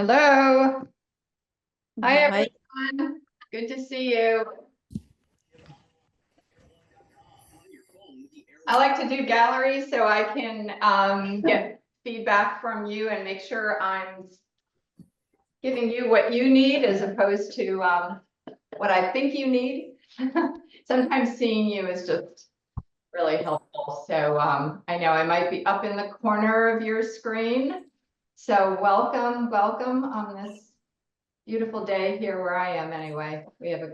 Hello. Hi, Hi. everyone. Good to see you. I like to do galleries so I can get feedback from you and make sure I'm giving you what you need as opposed to what I think you need. Sometimes seeing you is just really helpful. So I know I might be up in the corner of your screen. So welcome on this beautiful day here where I am anyway. We have a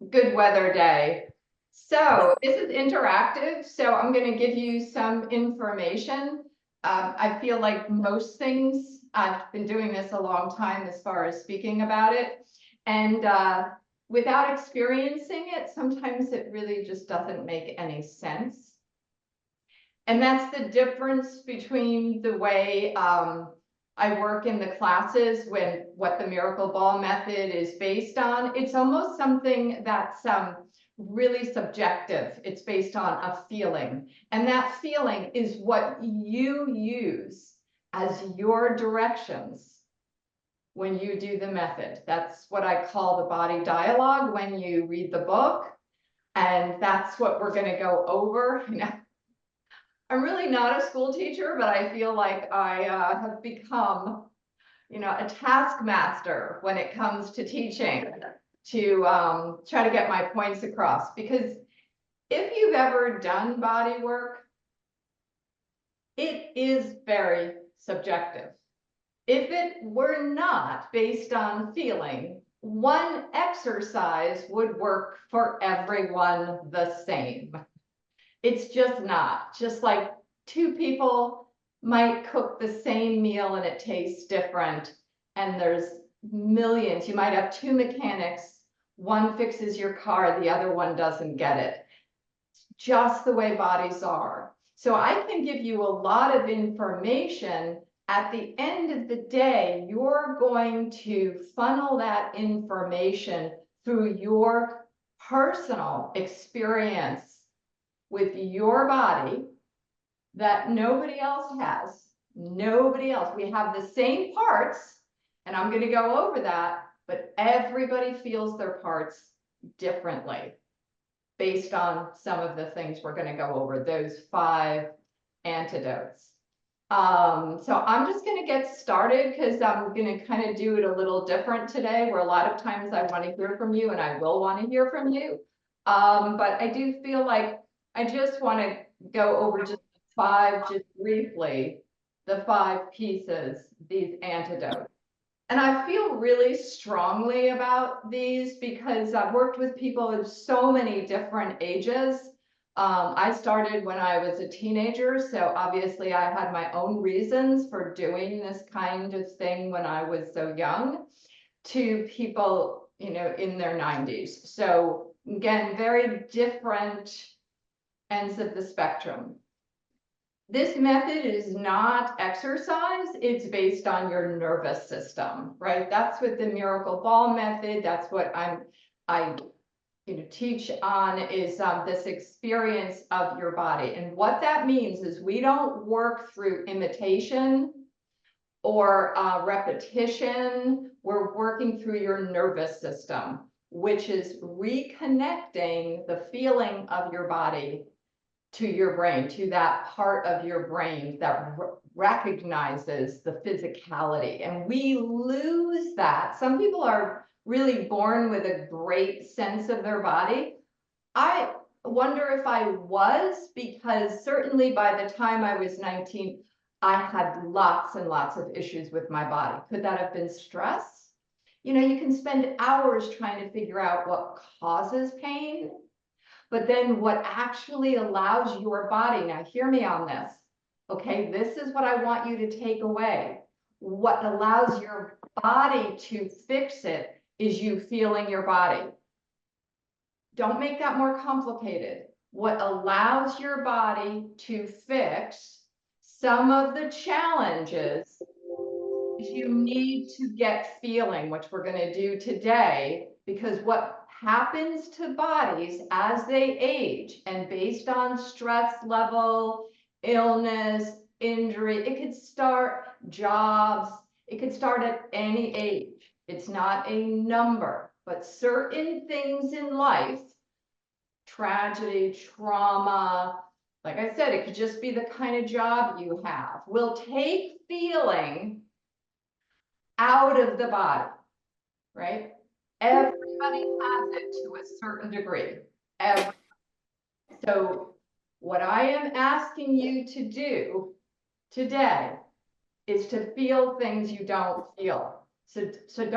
good weather day. So this is interactive. So I'm going to give you some information. I feel like most things, I've been doing this a long time as far as speaking about it. And without experiencing it, sometimes it really just doesn't make any sense. And that's the difference between the way I work in the classes when what the miracle ball method is based on. It's almost something that's really subjective. It's based on a feeling. And that feeling is what you use as your directions when you do the method. That's what I call the body dialogue when you read the book. And that's what we're going to go over. I'm really not a school teacher, but I feel like I have become, a taskmaster when it comes to teaching to try to get my points across. Because if you've ever done body work, it is very subjective. If it were not based on feeling, one exercise would work for everyone the same. It's just not. Just like two people might cook the same meal and it tastes different. And there's millions. You might have two mechanics. One fixes your car, the other one doesn't get it. Just the way bodies are. So I can give you a lot of information. At the end of the day, you're going to funnel that information through your personal experience with your body that nobody else has. Nobody else. We have the same parts, and I'm going to go over that, but everybody feels their parts differently based on some of the things we're going to go over, those 5 antidotes. So I'm just going to get started because I'm going to kind of do it a little different today, where a lot of times I want to hear from you and I will want to hear from you. But I do feel like I just want to go over just 5, just briefly, the 5 pieces, these antidotes. And I feel really strongly about these because I've worked with people of so many different ages. I started when I was a teenager, so obviously I had my own reasons for doing this kind of thing when I was so young, to people, in their 90s. So again, very different ends of the spectrum. This method is not exercise, it's based on your nervous system, right? That's what the miracle ball method, that's what I teach on, is this experience of your body. And what that means is we don't work through imitation or repetition. We're working through your nervous system, which is reconnecting the feeling of your body to your brain, to that part of your brain that recognizes the physicality. And we lose that. Some people are really born with a great sense of their body. I wonder if I was, because certainly by the time I was 19, I had lots and lots of issues with my body. Could that have been stress? You can spend hours trying to figure out what causes pain. But then what actually allows your body, now hear me on this, okay? This is what I want you to take away. What allows your body to fix it is you feeling your body. Don't make that more complicated. What allows your body to fix some of the challenges is you need to get feeling, which we're going to do today, because what happens to bodies as they age, and based on stress level, illness, injury, it could start jobs, It could start at any age. It's not a number, but certain things in life, tragedy, trauma, like I said, it could just be the kind of job you have, will take feeling out of the body, right? Everybody has it to a certain degree. So what I am asking you to do today is to feel things you don't feel. So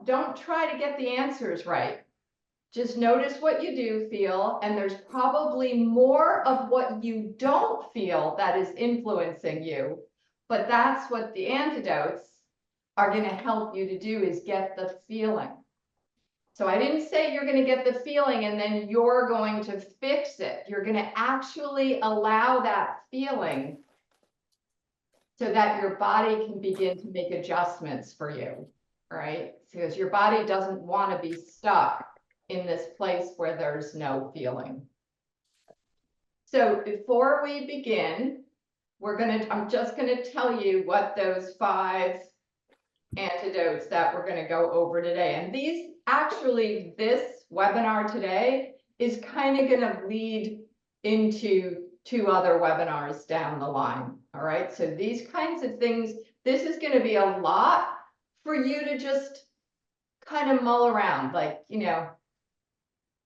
don't try to get the answers right. Just notice what you do feel, and there's probably more of what you don't feel that is influencing you. But that's what the antidotes are going to help you to do, is get the feeling. So I didn't say you're going to get the feeling and then you're going to fix it. You're going to actually allow that feeling so that your body can begin to make adjustments for you, right? Because your body doesn't want to be stuck in this place where there's no feeling. So before we begin, I'm just going to tell you what those 5 antidotes that we're going to go over today. And this webinar today is kind of going to lead into 2 other webinars down the line. All right. So these kinds of things, this is going to be a lot for you to just kind of mull around, like,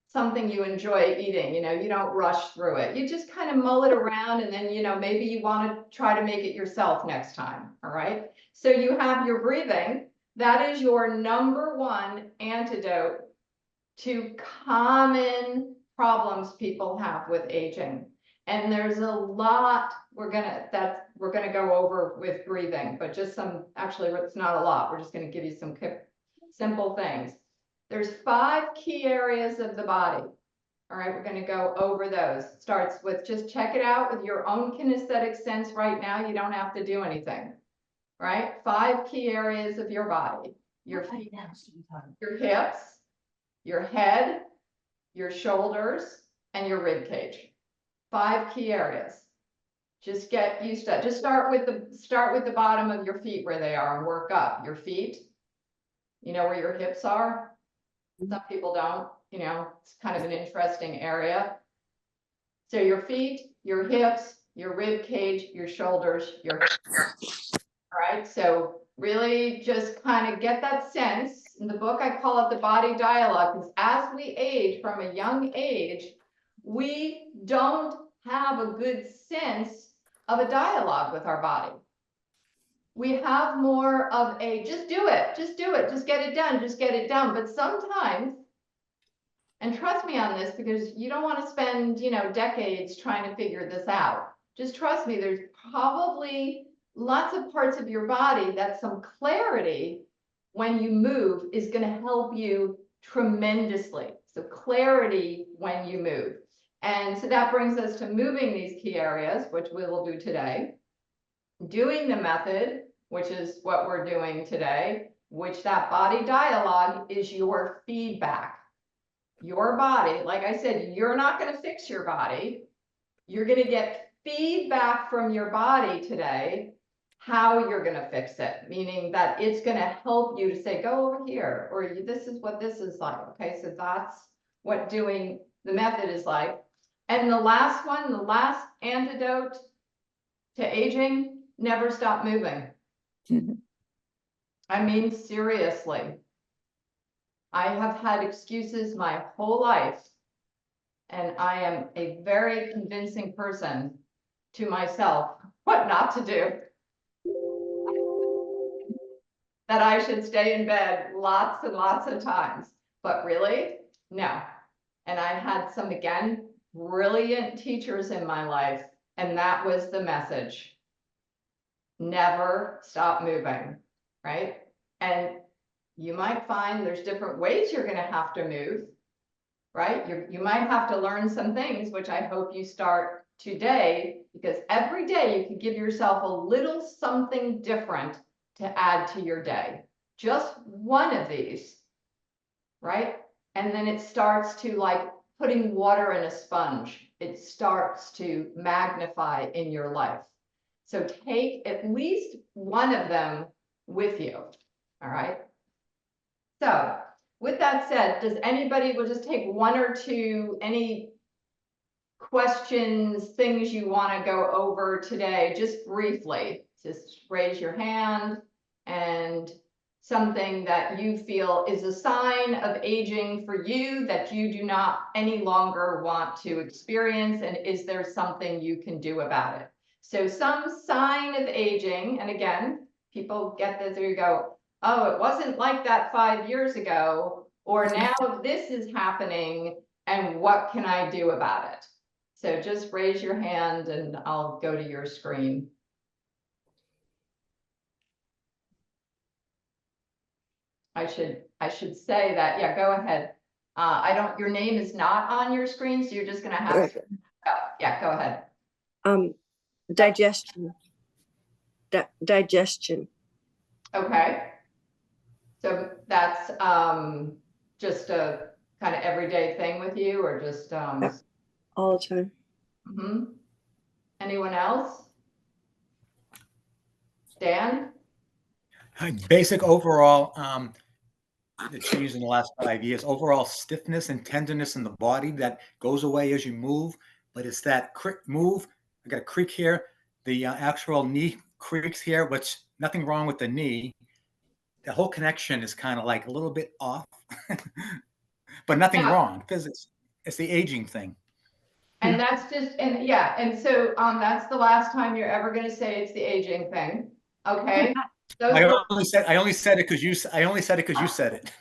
something you enjoy eating, you don't rush through it. You just kind of mull it around, and then, maybe you want to try to make it yourself next time. All right. So you have your breathing. That is your number 1 antidote to common problems people have with aging. And there's a lot we're gonna go over with breathing, but just actually it's not a lot. We're just gonna give you some simple things. There's 5 key areas of the body. All right, we're gonna go over those. Starts with, just check it out with your own kinesthetic sense right now. You don't have to do anything, right? 5 key areas of your body: your feet, your hips, your head, your shoulders, and your rib cage. 5 key areas. Just get used to it. Just start with the bottom of your feet where they are and work up. Your feet, where your hips are. Some people don't, it's kind of an interesting area. So your feet, your hips, your rib cage, your shoulders, all right. So really just kind of get that sense. In the book, I call it the body dialogue, because as we age, from a young age, we don't have a good sense of a dialogue with our body. We have more of a, just do it, just get it done, just get it done. But sometimes, and trust me on this, because you don't want to spend, decades trying to figure this out. Just trust me, there's probably lots of parts of your body that some clarity when you move is going to help you tremendously. So clarity when you move. And so that brings us to moving these key areas, which we will do today. Doing the method, which is what we're doing today, which that body dialogue is your feedback. Your body, like I said, you're not going to fix your body. You're going to get feedback from your body today, how you're going to fix it, meaning that it's going to help you to say, go over here, or this is what this is like. Okay, so that's what doing the method is like. And the last one, the last antidote to aging, never stop moving. I mean, seriously. I have had excuses my whole life, and I am a very convincing person to myself what not to do. That I should stay in bed lots and lots of times, but really, no. And I had some, again, brilliant teachers in my life, and that was the message. Never stop moving, right? And you might find there's different ways you're going to have to move, right? You might have to learn some things, which I hope you start today, because every day you can give yourself a little something different to add to your day. Just one of these, right? And then it starts to, like putting water in a sponge. It starts to magnify in your life. So take at least one of them with you. All right. So with that said, does anybody, we'll just take one or two, any questions, things you want to go over today, just briefly, just raise your hand, and something that you feel is a sign of aging for you that you do not any longer want to experience, and is there something you can do about it? So some sign of aging, and again, people get this, there you go, oh, it wasn't like that 5 years ago, or now this is happening, and what can I do about it? So just raise your hand and I'll go to your screen. I should say that, yeah, go ahead. Your name is not on your screen, so you're just gonna have to, yeah, go ahead. Digestion. Digestion. Okay. So that's just a kind of everyday thing with you, or just all the time. Anyone else? Dan? Basic overall, the change in the last 5 years, overall stiffness and tenderness in the body that goes away as you move, but it's that move. I got a creak here. The actual knee creaks here, which nothing wrong with the knee. The whole connection is kind of like a little bit off, but nothing wrong, because it's the aging thing. And that's just, and yeah, and so that's the last time you're ever going to say it's the aging thing. Okay. I only said it because you said it.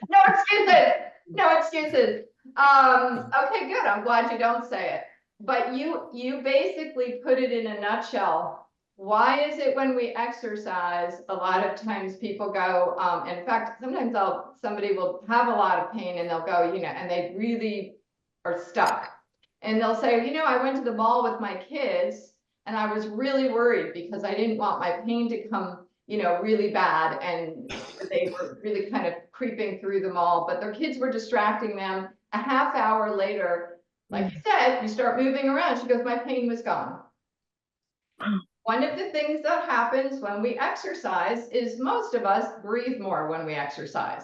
No excuses. No excuses. Okay, good. I'm glad you don't say it. But you basically put it in a nutshell. Why is it when we exercise, a lot of times people go, in fact, sometimes somebody will have a lot of pain and they'll go, and they really are stuck. And they'll say, I went to the mall with my kids and I was really worried because I didn't want my pain to come, really bad. And they were really kind of creeping through the mall, but their kids were distracting them. A half hour later, like you said, you start moving around. She goes, my pain was gone. One of the things that happens when we exercise is most of us breathe more when we exercise.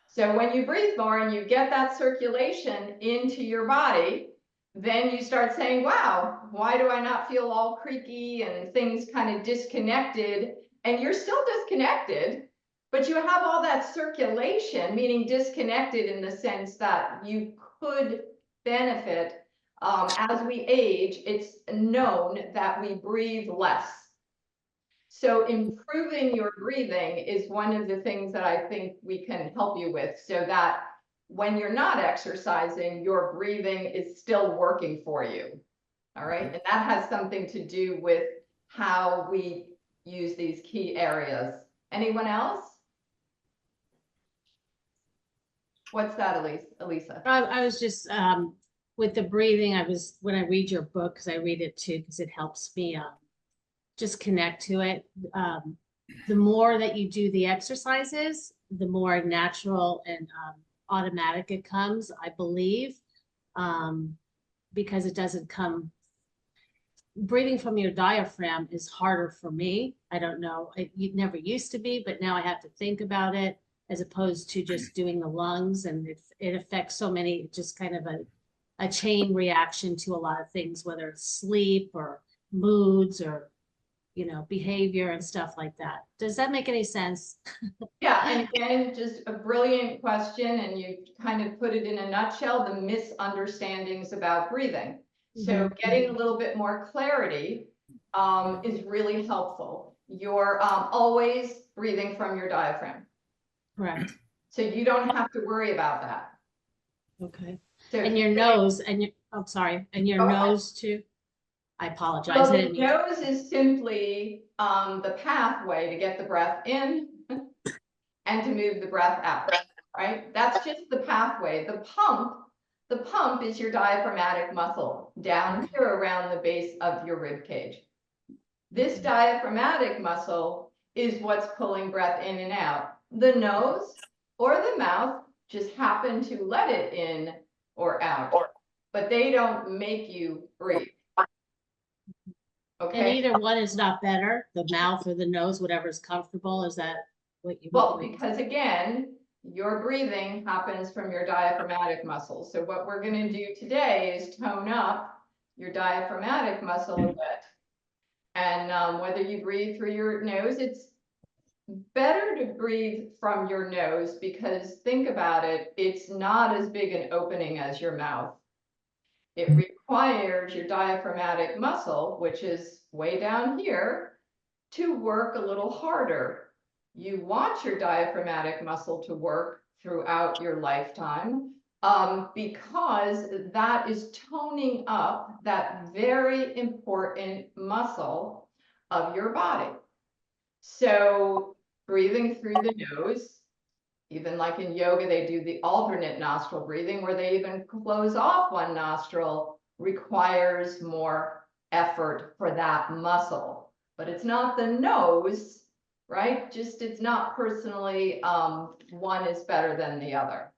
So when you breathe more and you get that circulation into your body, then you start saying, wow, why do I not feel all creaky and things kind of disconnected? And you're still disconnected, but you have all that circulation, meaning disconnected in the sense that you could benefit. As we age, it's known that we breathe less. So improving your breathing is one of the things that I think we can help you with, so that when you're not exercising, your breathing is still working for you. All right. And that has something to do with how we use these key areas. Anyone else? What's that, Elisa? I was just, with the breathing, when I read your book, because I read it too, because it helps me just connect to it. The more that you do the exercises, the more natural and automatic it comes, I believe, because it doesn't come. Breathing from your diaphragm is harder for me. I don't know, it never used to be, but now I have to think about it, as opposed to just doing the lungs, and it affects so many, just kind of a chain reaction to a lot of things, whether it's sleep or moods or behavior and stuff like that. Does that make any sense? Yeah, and again, just a brilliant question, and you kind of put it in a nutshell, the misunderstandings about breathing. So getting a little bit more clarity is really helpful. You're always breathing from your diaphragm. Correct. So you don't have to worry about that. Okay. So and your nose, and your, I'm sorry, and your nose too. I apologize. Well, the nose is simply the pathway to get the breath in and to move the breath out, right? That's just the pathway. The pump is your diaphragmatic muscle down here around the base of your rib cage. This diaphragmatic muscle is what's pulling breath in and out. The nose or the mouth just happen to let it in or out, but they don't make you breathe. And Okay, either one is not better, the mouth or the nose, whatever is comfortable, is that what you well, want? because again, your breathing happens from your diaphragmatic muscles. So what we're gonna do today is tone up your diaphragmatic muscle a bit. And whether you breathe through your nose, it's better to breathe from your nose because think about it, it's not as big an opening as your mouth. It requires your diaphragmatic muscle, which is way down here, to work a little harder. You want your diaphragmatic muscle to work throughout your lifetime because that is toning up that very important muscle of your body. So breathing through the nose, even like in yoga, they do the alternate nostril breathing where they even close off one nostril, requires more effort for that muscle. But it's not the nose, right? Just it's not personally, one is better than the other.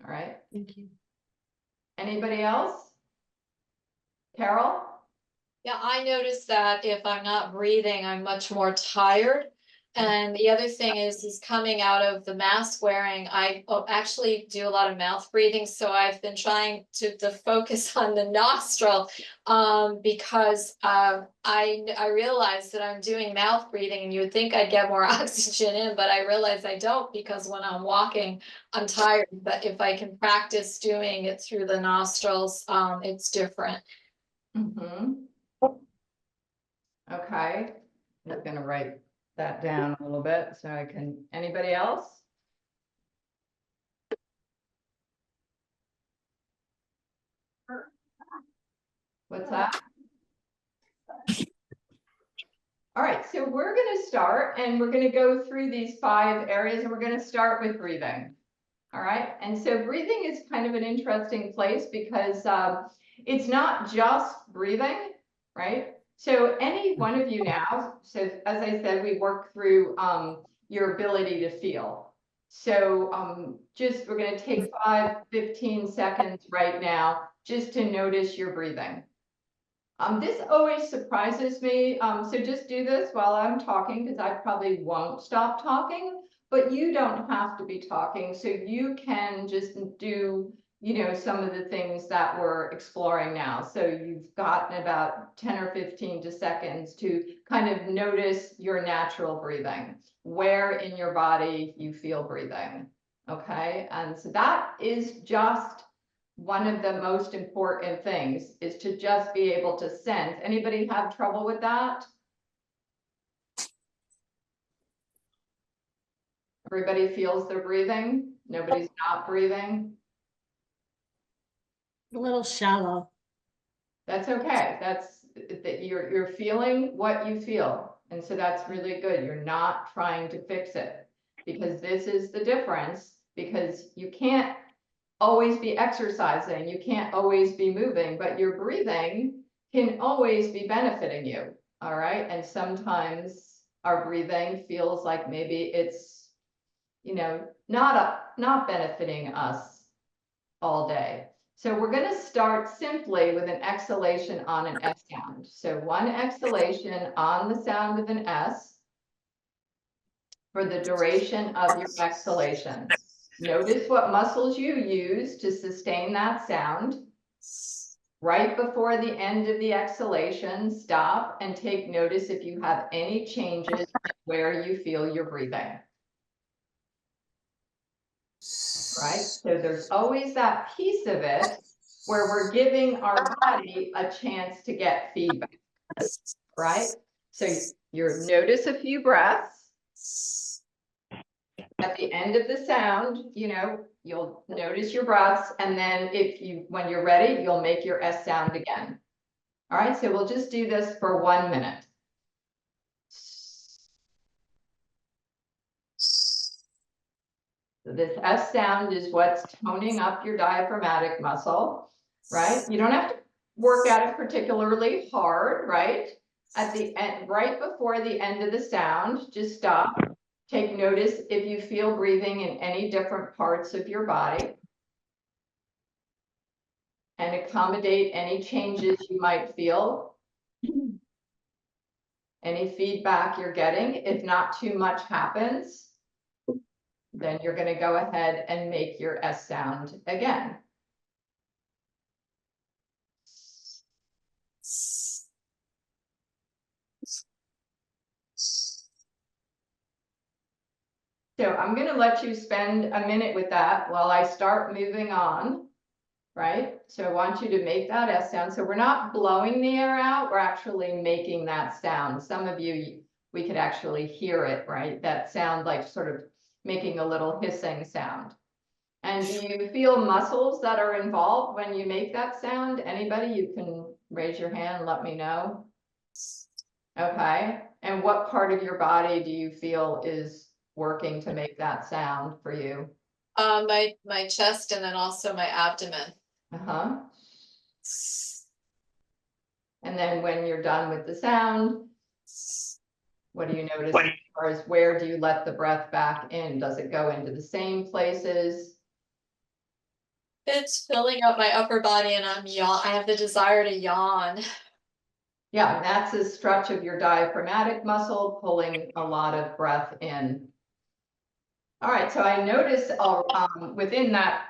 All right. Thank you. Anybody else? Carol? Yeah, I noticed that if I'm not breathing, I'm much more tired. And the other thing is coming out of the mask wearing, I actually do a lot of mouth breathing. So I've been trying to focus on the nostril because I realized that I'm doing mouth breathing and you would think I'd get more oxygen in, but I realize I don't because when I'm walking, I'm tired. But if I can practice doing it through the nostrils, it's different. Mm-hmm. Okay, I'm gonna write that down a little bit so I can, anybody else? What's that? All right, so we're gonna start and we're gonna go through these 5 areas and we're gonna start with breathing. All right, and so breathing is kind of an interesting place because it's not just breathing, right? So any one of you now, so as I said, we work through your ability to feel. So just we're going to take 15 seconds right now just to notice your breathing. This always surprises me. So just do this while I'm talking because I probably won't stop talking, but you don't have to be talking. So you can just do, some of the things that we're exploring now. So you've gotten about 10 or 15 seconds to kind of notice your natural breathing, where in your body you feel breathing. Okay. And so that is just one of the most important things is to just be able to sense. Anybody have trouble with that? Everybody feels they're breathing. Nobody's not breathing. A little shallow. That's okay. That's that you're feeling what you feel. And so that's really good. You're not trying to fix it because this is the difference because you can't always be exercising, you can't always be moving, but your breathing can always be benefiting you. All right. And sometimes our breathing feels like maybe it's, not benefiting us all day. So we're going to start simply with an exhalation on an S sound. So one exhalation on the sound of an S for the duration of your exhalation. Notice what muscles you use to sustain that sound. Right before the end of the exhalation, stop and take notice if you have any changes where you feel you're breathing. Right? So there's always that piece of it where we're giving our body a chance to get feedback. Right? So you notice a few breaths. At the end of the sound, you'll notice your breaths, and then when you're ready, you'll make your S sound again. All right, so we'll just do this for 1 minute. So this S sound is what's toning up your diaphragmatic muscle, right? You don't have to work at it particularly hard, right? At the end, right before the end of the sound, just stop. Take notice if you feel breathing in any different parts of your body and accommodate any changes you might feel. any feedback you're getting. If not too much happens, then you're going to go ahead and make your S sound again. So I'm going to let you spend a minute with that while I start moving on, right? So I want you to make that S sound. So we're not blowing the air out, we're actually making that sound. Some of you, we could actually hear it, right? That sound like sort of making a little hissing sound. And do you feel muscles that are involved when you make that sound? Anybody? You can raise your hand, let me know. Okay. And what part of your body do you feel is working to make that sound for you? My chest and then also my abdomen. Uh-huh. And then when you're done with the sound, what do you notice as far as where do you let the breath back in? Does it go into the same places? It's filling up my upper body and I have the desire to yawn. Yeah, that's a stretch of your diaphragmatic muscle, pulling a lot of breath in. All right, so I noticed within that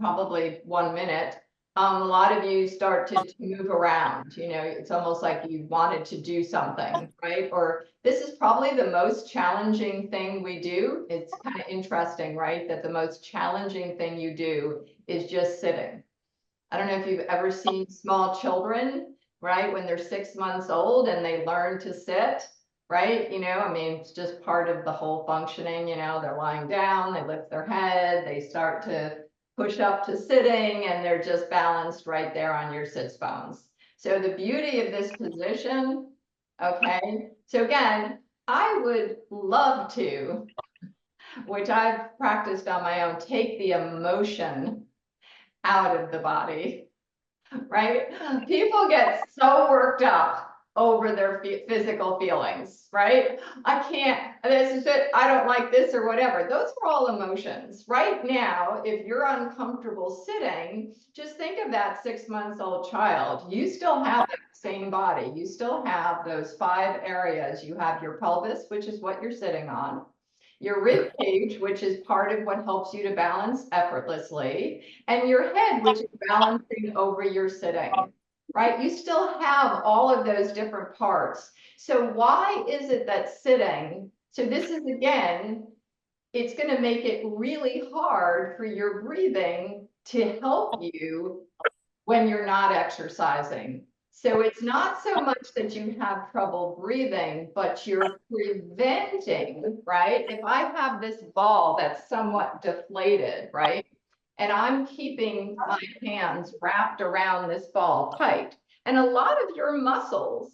probably 1 minute, a lot of you start to move around. You know, it's almost like you wanted to do something, right? Or this is probably the most challenging thing we do. It's kind of interesting, right? That the most challenging thing you do is just sitting. I don't know if you've ever seen small children, right? When they're 6 months old and they learn to sit, right? You know, I mean, it's just part of the whole functioning, you know, they're lying down, they lift their head, they start to push up to sitting, and they're just balanced right there on your sits bones. So the beauty of this position, okay, so again, I would love to, which I've practiced on my own, take the emotion out of the body, right? People get so worked up over their physical feelings, right? I can't, this is it, I don't like this or whatever. Those are all emotions. Right now, if you're uncomfortable sitting, just think of that 6 months old child. You still have that same body. You still have those 5 areas. You have your pelvis, which is what you're sitting on, your rib cage, which is part of what helps you to balance effortlessly, and your head, which is balancing over your sitting, right? You still have all of those different parts. So why is it that sitting, so this is again, it's going to make it really hard for your breathing to help you when you're not exercising. So it's not so much that you have trouble breathing, but you're preventing, right? If I have this ball that's somewhat deflated, right? And I'm keeping my hands wrapped around this ball tight, and a lot of your muscles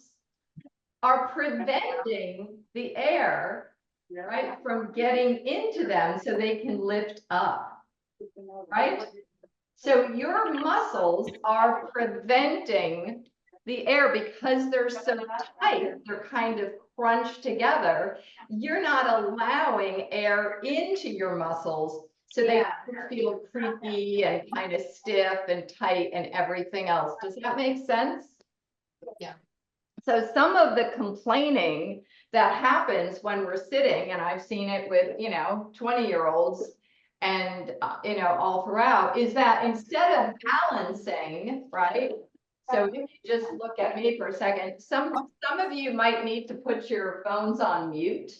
are preventing the air, right, from getting into them so they can lift up, right? So your muscles are preventing the air because they're so tight, they're kind of crunched together. You're not allowing air into your muscles, so they feel creaky and kind of stiff and tight and everything else. Does that make sense? Yeah. So some of the complaining that happens when we're sitting, and I've seen it with, you know, 20-year-olds and, you know, all throughout, is that instead of balancing, right? So if you just look at me for a second, some of you might need to put your phones on mute.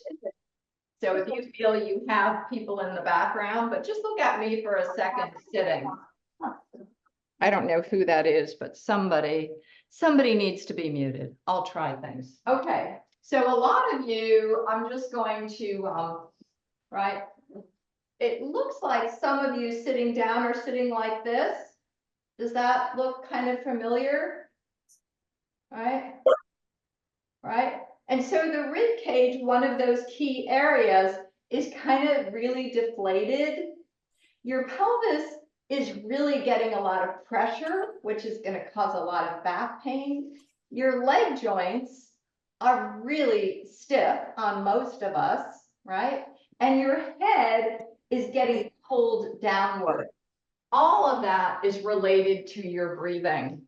So if you feel you have people in the background, but just look at me for a second sitting. I don't know who that is, but somebody needs to be muted. I'll try things. Okay, so a lot of you, I'm just going to, right? It looks like some of you sitting down are sitting like this. Does that look kind of familiar? Right? Right? And so the rib cage, one of those key areas, is kind of really deflated. Your pelvis is really getting a lot of pressure, which is going to cause a lot of back pain. Your leg joints are really stiff on most of us, right? And your head is getting pulled downward. All of that is related to your breathing,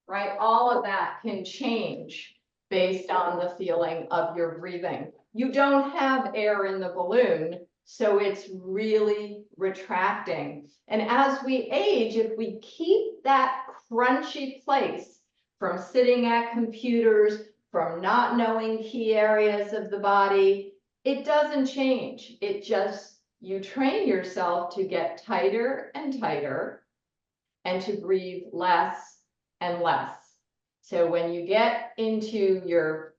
right? All of that can change based on the feeling of your breathing. You don't have air in the balloon, so it's really retracting. And as we age, if we keep that crunchy place from sitting at computers, from not knowing key areas of the body, it doesn't change. It just, you train yourself to get tighter and tighter and to breathe less and less. So when you get into your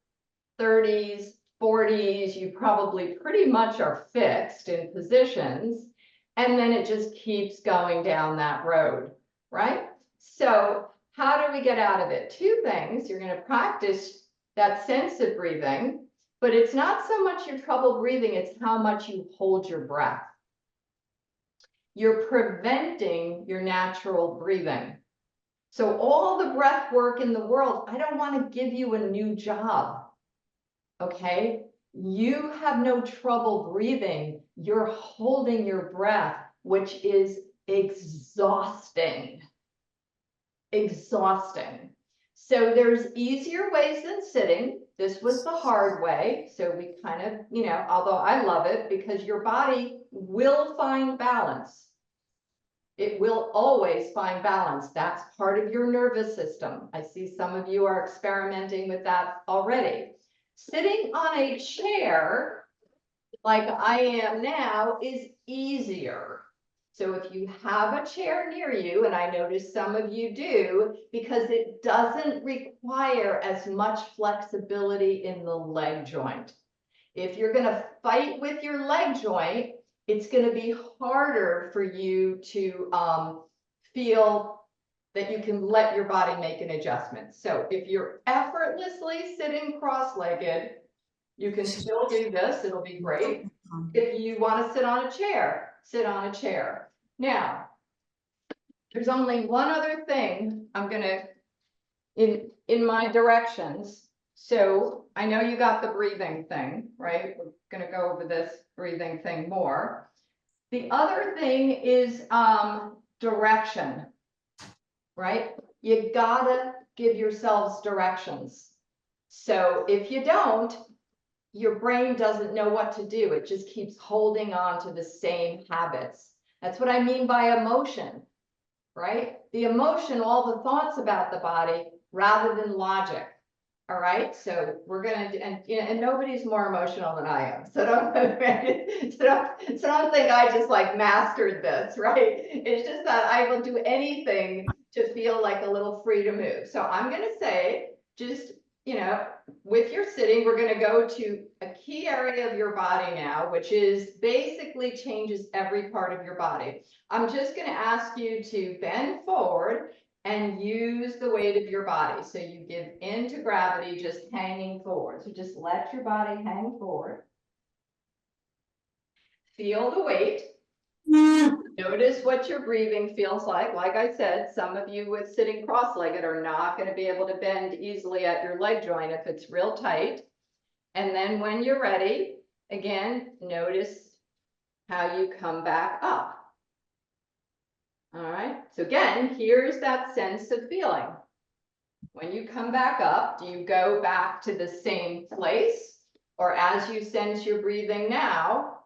30s, 40s, you probably pretty much are fixed in positions, and then it just keeps going down that road, right? So how do we get out of it? Two things. You're going to practice that sense of breathing, but it's not so much your trouble breathing, it's how much you hold your breath. You're preventing your natural breathing. So all the breath work in the world, I don't want to give you a new job. Okay, you have no trouble breathing. You're holding your breath, which is exhausting. Exhausting. So there's easier ways than sitting. This was the hard way. So we kind of, you know, although I love it because your body will find balance. It will always find balance. That's part of your nervous system. I see some of you are experimenting with that already. Sitting on a chair, like I am now, is easier. So if you have a chair near you, and I notice some of you do, because it doesn't require as much flexibility in the leg joint. If you're going to fight with your leg joint, it's going to be harder for you to feel that you can let your body make an adjustment. So if you're effortlessly sitting cross-legged, you can still do this. It'll be great. If you want to sit on a chair, sit on a chair. Now, there's only one other thing I'm going to, in my directions. So I know you got the breathing thing, right? We're going to go over this breathing thing more. The other thing is direction, right? You gotta give yourselves directions. So if you don't, your brain doesn't know what to do. It just keeps holding on to the same habits. That's what I mean by emotion, right? The emotion, all the thoughts about the body rather than logic. All right, so we're gonna, and nobody's more emotional than I am. So don't think I just like mastered this, right? It's just that I will do anything to feel like a little free to move. So I'm gonna say, just, you know, with your sitting, we're gonna go to a key area of your body now, which is basically changes every part of your body. I'm just gonna ask you to bend forward and use the weight of your body. So you give into gravity, just hanging forward. So just let your body hang forward. Feel the weight. Notice what your breathing feels like. Like I said, some of you with sitting cross-legged are not going to be able to bend easily at your leg joint if it's real tight. And then when you're ready, again, notice how you come back up. All right, so again, here's that sense of feeling. When you come back up, do you go back to the same place? Or as you sense your breathing now,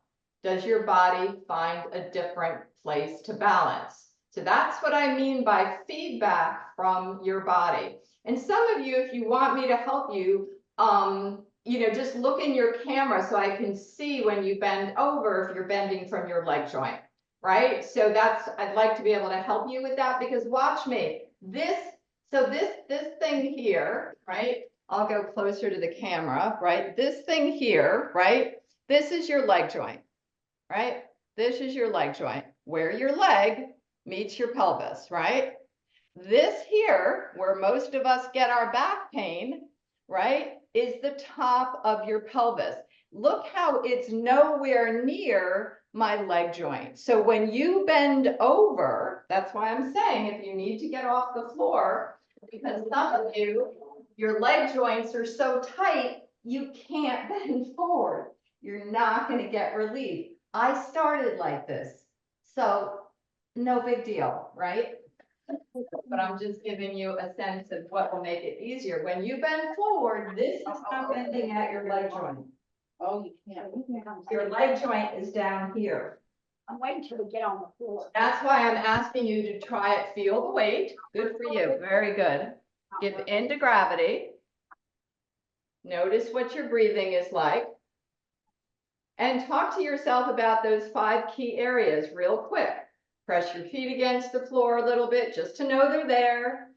does your body find a different place to balance? So that's what I mean by feedback from your body. And some of you, if you want me to help you, you know, just look in your camera so I can see when you bend over if you're bending from your leg joint. Right? So that's, I'd like to be able to help you with that, because watch me. This thing here, right? I'll go closer to the camera, right? This thing here, right? This is your leg joint, right? This is your leg joint where your leg meets your pelvis, right? This here, where most of us get our back pain, right, is the top of your pelvis. Look how it's nowhere near my leg joint. So when you bend over, that's why I'm saying if you need to get off the floor, because some of you, your leg joints are so tight, you can't bend forward. You're not going to get relief. I started like this, so no big deal, right? But I'm just giving you a sense of what will make it easier. When you bend forward, this is not bending at your leg joint. Oh, you can't. Your leg joint is down here. I'm waiting till we get on the floor. That's why I'm asking you to try it. Feel the weight. Good for you. Very good. Give into gravity. Notice what your breathing is like. And talk to yourself about those 5 key areas real quick. Press your feet against the floor a little bit just to know they're there.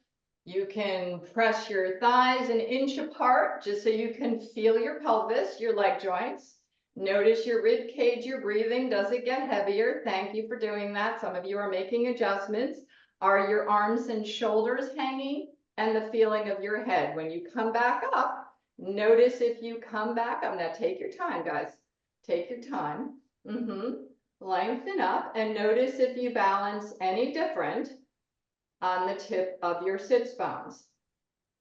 You can press your thighs an inch apart just so you can feel your pelvis, your leg joints. Notice your rib cage, your breathing. Does it get heavier? Thank you for doing that. Some of you are making adjustments. Are your arms and shoulders hanging? And the feeling of your head. When you come back up, notice if you come back up. Now take your time, guys. Take your time. Lengthen up and notice if you balance any different on the tip of your sits bones.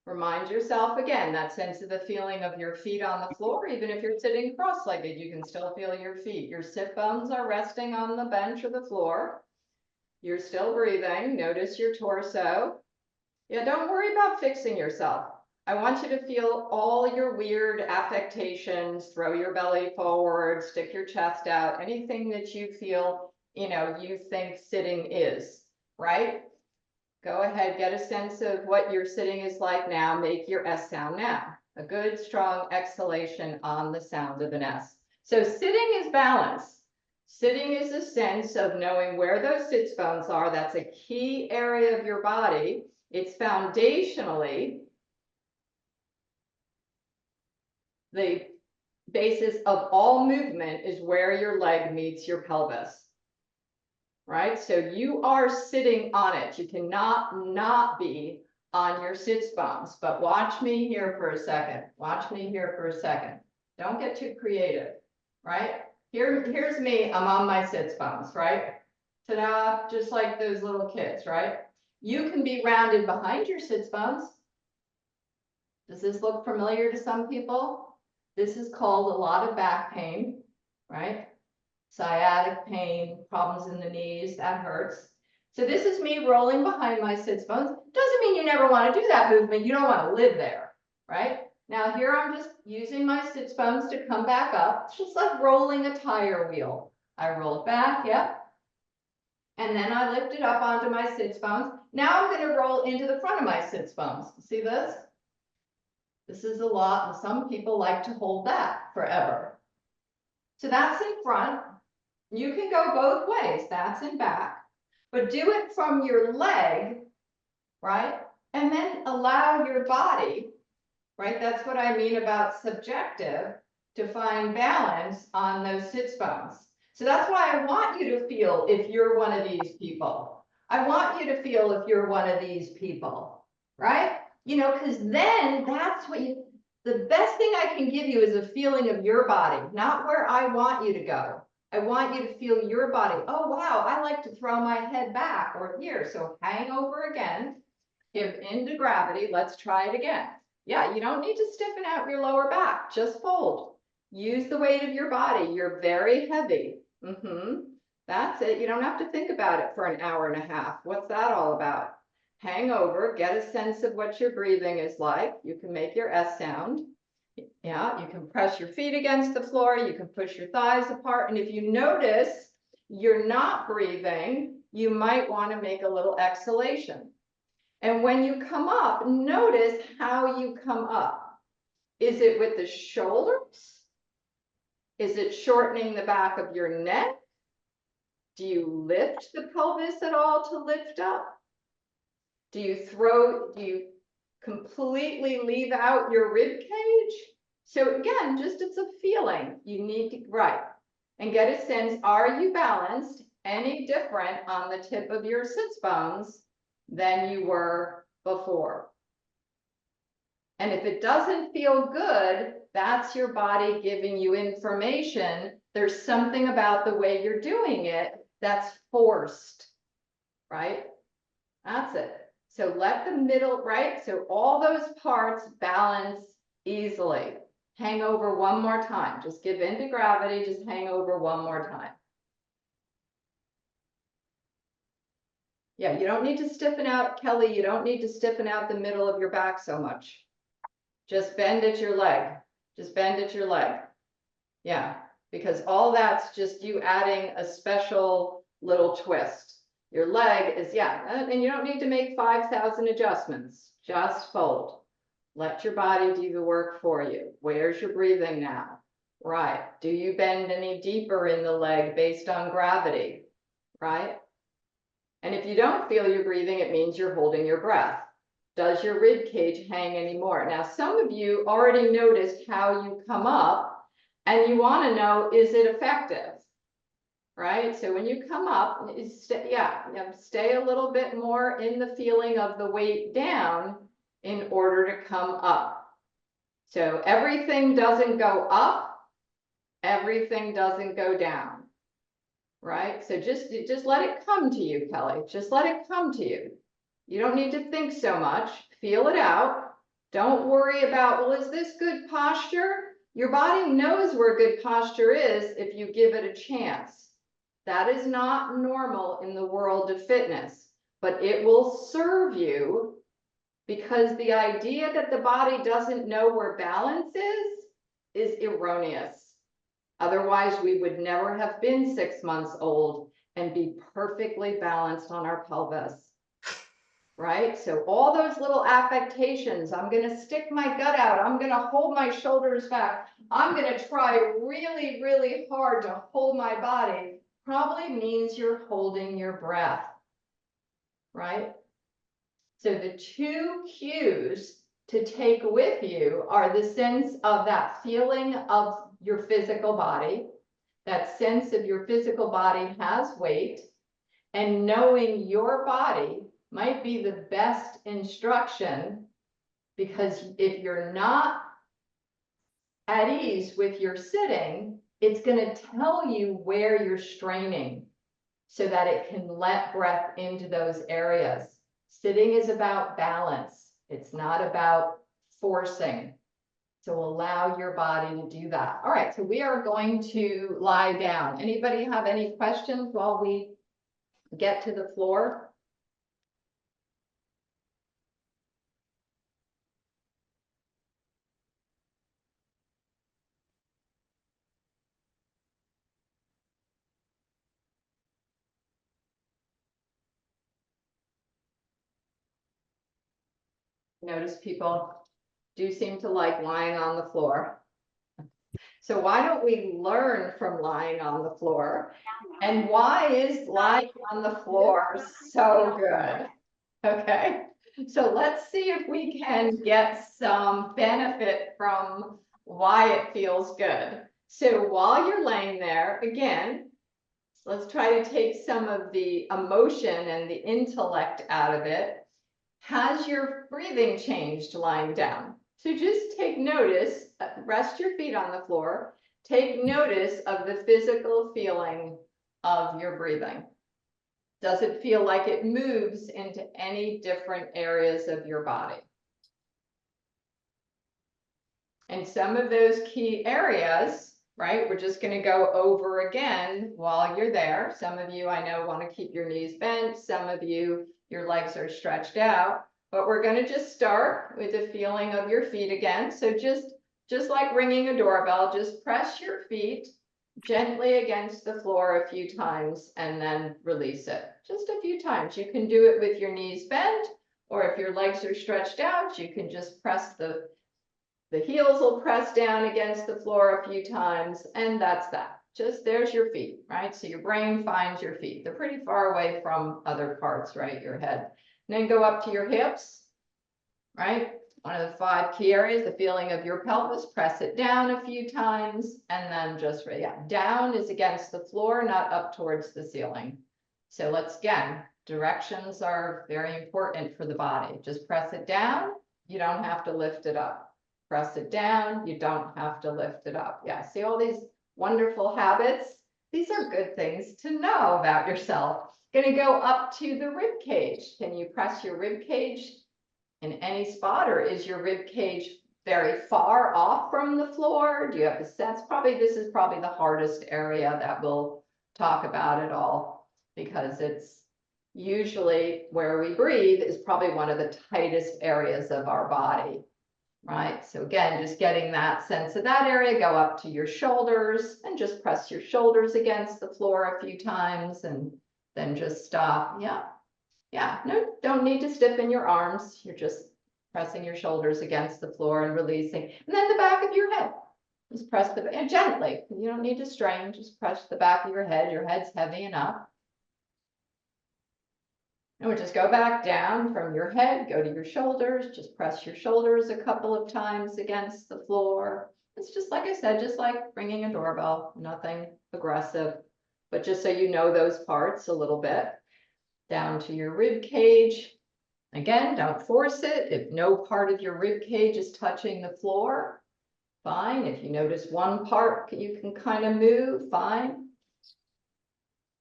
Remind yourself again, that sense of the feeling of your feet on the floor. Even if you're sitting cross-legged, you can still feel your feet. Your sit bones are resting on the bench or the floor. You're still breathing. Notice your torso. Yeah, don't worry about fixing yourself. I want you to feel all your weird affectations. Throw your belly forward, stick your chest out, anything that you feel, you think sitting is, right? Go ahead, get a sense of what your sitting is like now. Make your S sound now. A good, strong exhalation on the sound of an S. So sitting is balance. Sitting is a sense of knowing where those sits bones are. That's a key area of your body. It's foundationally the basis of all movement is where your leg meets your pelvis. Right? So you are sitting on it. You cannot not be on your sits bones, but watch me here for a second. Watch me here for a second. Don't get too creative, right? Here's me, I'm on my sits bones, right? Ta-da, just like those little kids, right? You can be rounded behind your sits bones. Does this look familiar to some people? This is called a lot of back pain, right? Sciatic pain, problems in the knees, that hurts. So this is me rolling behind my sits bones. Doesn't mean you never want to do that movement. You don't want to live there, right? Now here I'm just using my sits bones to come back up. It's just like rolling a tire wheel. I roll it back, yep. And then I lift it up onto my sits bones. Now I'm going to roll into the front of my sits bones. See this? This is a lot, and some people like to hold that forever. So that's in front. You can go both ways, that's in back, but do it from your leg, right? And then allow your body, right? That's what I mean about subjective, to find balance on those sits bones. So that's why I want you to feel if you're one of these people. I want you to feel if you're one of these people, right? Because then that's what the best thing I can give you is a feeling of your body, not where I want you to go. I want you to feel your body. Oh, wow, I like to throw my head back or here. So hang over again, give into gravity. Let's try it again. Yeah, you don't need to stiffen out your lower back, just fold. Use the weight of your body. You're very heavy. That's it. You don't have to think about it for an hour and a half. What's that all about? Hang over, get a sense of what your breathing is like. You can make your S sound. Yeah, you can press your feet against the floor. You can push your thighs apart. And if you notice you're not breathing, you might want to make a little exhalation. And when you come up, notice how you come up. Is it with the shoulders? Is it shortening the back of your neck? Do you lift the pelvis at all to lift up? Do you completely leave out your rib cage? So again, just it's a feeling you need to, right, and get a sense, are you balanced any different on the tip of your sits bones than you were before? And if it doesn't feel good, that's your body giving you information. There's something about the way you're doing it that's forced, right? That's it. So let the middle, right? So all those parts balance easily. Hang over one more time. Just give into gravity. Just hang over one more time. Yeah, you don't need to stiffen out, Kelly, you don't need to stiffen out the middle of your back so much. Just bend at your leg, just bend at your leg. Yeah, because all that's just you adding a special little twist. Your leg is, yeah, and you don't need to make 5,000 adjustments, just fold. Let your body do the work for you. Where's your breathing now? Right. Do you bend any deeper in the leg based on gravity? Right? And if you don't feel your breathing, it means you're holding your breath. Does your rib cage hang anymore? Now, some of you already noticed how you come up and you want to know, is it effective? Right? So when you come up, stay a little bit more in the feeling of the weight down in order to come up. So everything doesn't go up, everything doesn't go down. Right? So just let it come to you, Kelly. Just let it come to you. You don't need to think so much. Feel it out. Don't worry about, well, is this good posture? Your body knows where good posture is if you give it a chance. That is not normal in the world of fitness, but it will serve you, because the idea that the body doesn't know where balance is erroneous. Otherwise, we would never have been 6 months old and be perfectly balanced on our pelvis. Right? So all those little affectations, I'm going to stick my gut out, I'm going to hold my shoulders back, I'm going to try really, really hard to hold my body, probably means you're holding your breath. Right? So the two cues to take with you are the sense of that feeling of your physical body, that sense of your physical body has weight, and knowing your body might be the best instruction, because if you're not at ease with your sitting, it's going to tell you where you're straining so that it can let breath into those areas. Sitting is about balance. It's not about forcing. So allow your body to do that. All right, so we are going to lie down. Anybody have any questions while we get to the floor? Notice people do seem to like lying on the floor. So why don't we learn from lying on the floor? And why is lying on the floor so good? Okay, so let's see if we can get some benefit from why it feels good. So while you're laying there, again, let's try to take some of the emotion and the intellect out of it. Has your breathing changed lying down? So just take notice, rest your feet on the floor, take notice of the physical feeling of your breathing. Does it feel like it moves into any different areas of your body? And some of those key areas, right, we're just going to go over again while you're there. Some of you I know want to keep your knees bent. Some of you, your legs are stretched out. But we're going to just start with the feeling of your feet again. So just like ringing a doorbell, just press your feet gently against the floor a few times and then release it. Just a few times. You can do it with your knees bent, or if your legs are stretched out, you can just press the heels will press down against the floor a few times, and that's that. Just there's your feet, right? So your brain finds your feet. They're pretty far away from other parts, right? Your head. And then go up to your hips, right? One of the 5 key areas, the feeling of your pelvis, press it down a few times, and then just, down is against the floor, not up towards the ceiling. So again, directions are very important for the body. Just press it down, you don't have to lift it up. Press it down, you don't have to lift it up. Yeah, see all these wonderful habits? These are good things to know about yourself. Going to go up to the rib cage. Can you press your rib cage in any spot, or is your rib cage very far off from the floor? Do you have a sense? This is probably the hardest area that we'll talk about at all, because it's usually where we breathe is probably one of the tightest areas of our body, right? So again, just getting that sense of that area, go up to your shoulders and just press your shoulders against the floor a few times and then just stop. Yeah. Yeah, no, don't need to stiffen your arms. You're just pressing your shoulders against the floor and releasing. And then the back of your head. Just press the, and gently. You don't need to strain, just press the back of your head. Your head's heavy enough. And we'll just go back down from your head, go to your shoulders, just press your shoulders a couple of times against the floor. It's just like I said, just like ringing a doorbell, nothing aggressive, but just so you know those parts a little bit. Down to your rib cage. Again, don't force it. If no part of your rib cage is touching the floor, fine. If you notice one part you can kind of move, fine.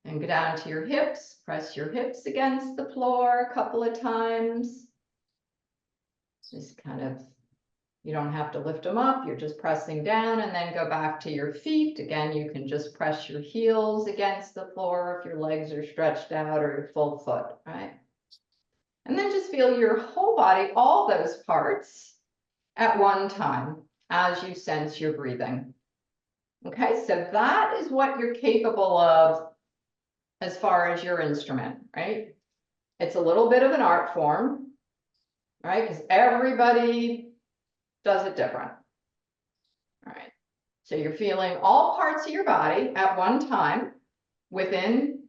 And go down to your hips, press your hips against the floor a couple of times. Just kind of, you don't have to lift them up, you're just pressing down, and then go back to your feet. Again, you can just press your heels against the floor if your legs are stretched out or your full foot, right? And then just feel your whole body, all those parts at one time as you sense your breathing. Okay, so that is what you're capable of as far as your instrument, right? It's a little bit of an art form, right? Because everybody does it different. All right. So you're feeling all parts of your body at one time within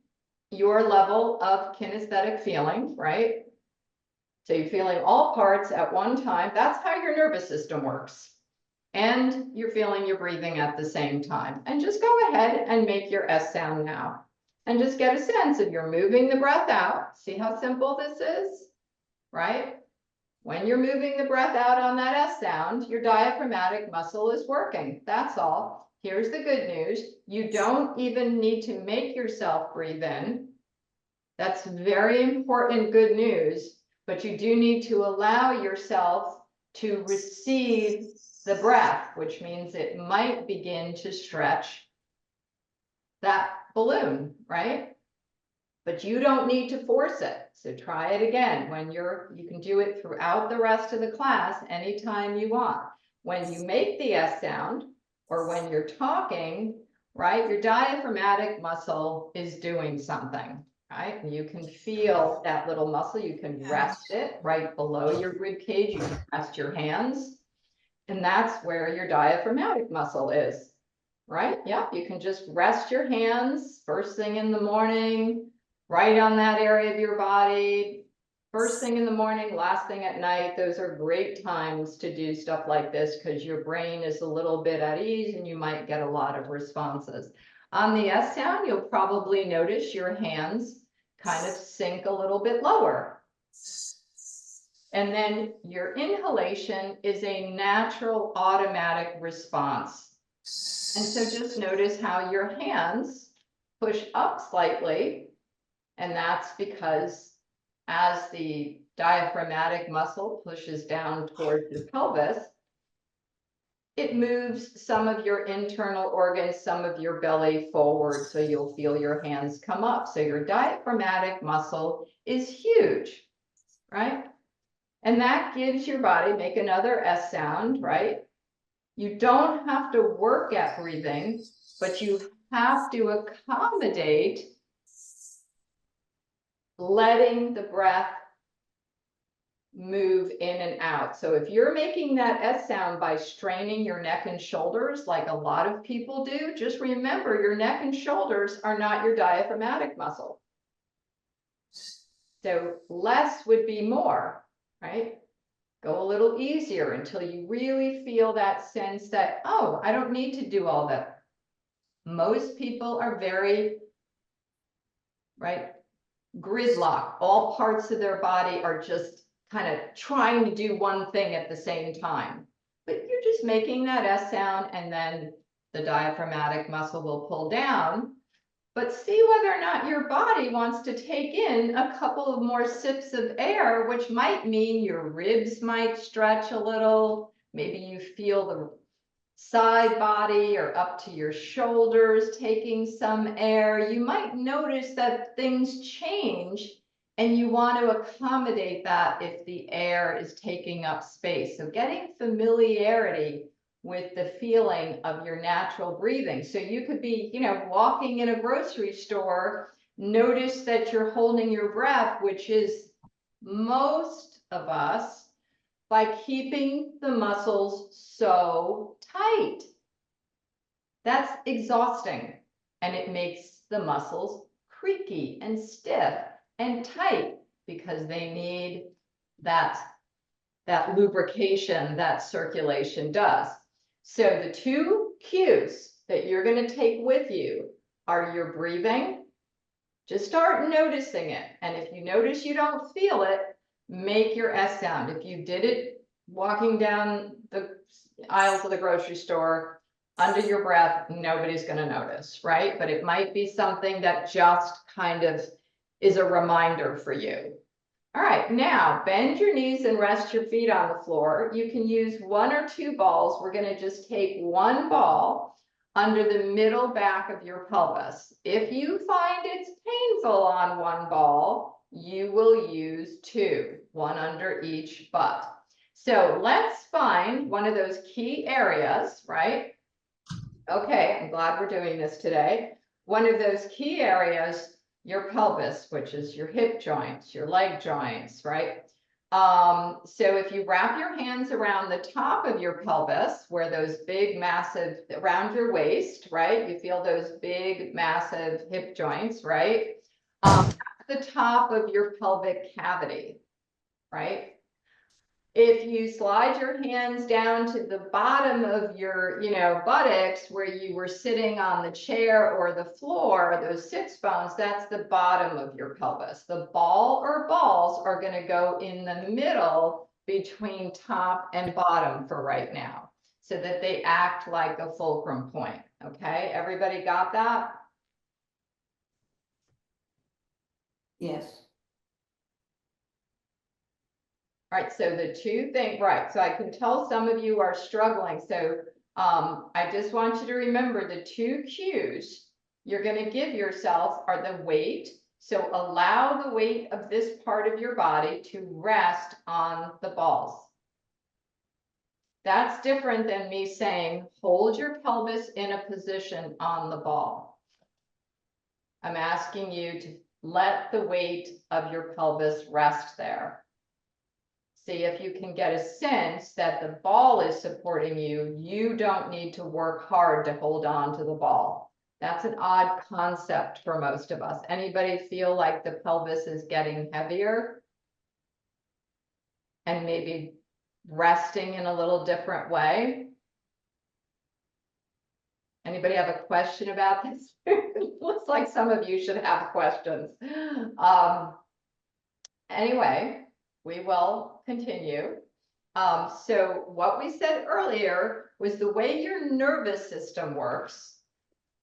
your level of kinesthetic feeling, right? So you're feeling all parts at one time. That's how your nervous system works. And you're feeling your breathing at the same time. And just go ahead and make your S sound now. And just get a sense of you're moving the breath out. See how simple this is, right? When you're moving the breath out on that S sound, your diaphragmatic muscle is working. That's all. Here's the good news. You don't even need to make yourself breathe in. That's very important good news, but you do need to allow yourself to receive the breath, which means it might begin to stretch that balloon, right? But you don't need to force it. So try it again when you can do it throughout the rest of the class anytime you want. When you make the S sound or when you're talking, right, your diaphragmatic muscle is doing something, right? And you can feel that little muscle. You can rest it right below your rib cage. You can rest your hands. And that's where your diaphragmatic muscle is, right? Yeah, you can just rest your hands first thing in the morning, right on that area of your body. First thing in the morning, last thing at night. Those are great times to do stuff like this because your brain is a little bit at ease and you might get a lot of responses. On the S sound, you'll probably notice your hands kind of sink a little bit lower. And then your inhalation is a natural automatic response. And so just notice how your hands push up slightly. And that's because as the diaphragmatic muscle pushes down towards the pelvis, it moves some of your internal organs, some of your belly forward. So you'll feel your hands come up. So your diaphragmatic muscle is huge, right? And that gives your body, make another S sound, right? You don't have to work at breathing, but you have to accommodate letting the breath move in and out. So if you're making that S sound by straining your neck and shoulders, like a lot of people do, just remember your neck and shoulders are not your diaphragmatic muscle. So less would be more, right? Go a little easier until you really feel that sense that, oh, I don't need to do all that. Most people are very, right, gridlock. All parts of their body are just kind of trying to do one thing at the same time. But you're just making that S sound and then the diaphragmatic muscle will pull down. But see whether or not your body wants to take in a couple of more sips of air, which might mean your ribs might stretch a little. Maybe you feel the side body or up to your shoulders taking some air. You might notice that things change And you want to accommodate that if the air is taking up space. So getting familiarity with the feeling of your natural breathing. So you could be, walking in a grocery store, notice that you're holding your breath, which is most of us, by keeping the muscles so tight. That's exhausting, and it makes the muscles creaky and stiff and tight because they need that lubrication that circulation does. So the two cues that you're going to take with you are your breathing. Just start noticing it. And if you notice you don't feel it, make your S sound. If you did it walking down the aisles of the grocery store, under your breath, nobody's going to notice, right? But it might be something that just kind of is a reminder for you. All right, now bend your knees and rest your feet on the floor. You can use 1 or 2 balls. We're going to just take 1 ball under the middle back of your pelvis. If you find it's painful on 1 ball, you will use 2, 1 under each butt. So let's find one of those key areas, right? Okay, I'm glad we're doing this today. One of those key areas, your pelvis, which is your hip joints, your leg joints, right? So if you wrap your hands around the top of your pelvis, where those big, massive, around your waist, right? You feel those big, massive hip joints, right? At the top of your pelvic cavity, right? If you slide your hands down to the bottom of your, buttocks where you were sitting on the chair or the floor, those sits bones, that's the bottom of your pelvis. The ball or balls are going to go in the middle between top and bottom for right now, so that they act like a fulcrum point. Okay, everybody got that? Yes. All right, so the two things, right, so I can tell some of you are struggling. So I just want you to remember the 2 cues you're going to give yourself are the weight. So allow the weight of this part of your body to rest on the balls. That's different than me saying, hold your pelvis in a position on the ball. I'm asking you to let the weight of your pelvis rest there. See if you can get a sense that the ball is supporting you. You don't need to work hard to hold on to the ball. That's an odd concept for most of us. Anybody feel like the pelvis is getting heavier? And maybe resting in a little different way? Anybody have a question about this? It looks like some of you should have questions. Anyway, we will continue. So what we said earlier was the way your nervous system works,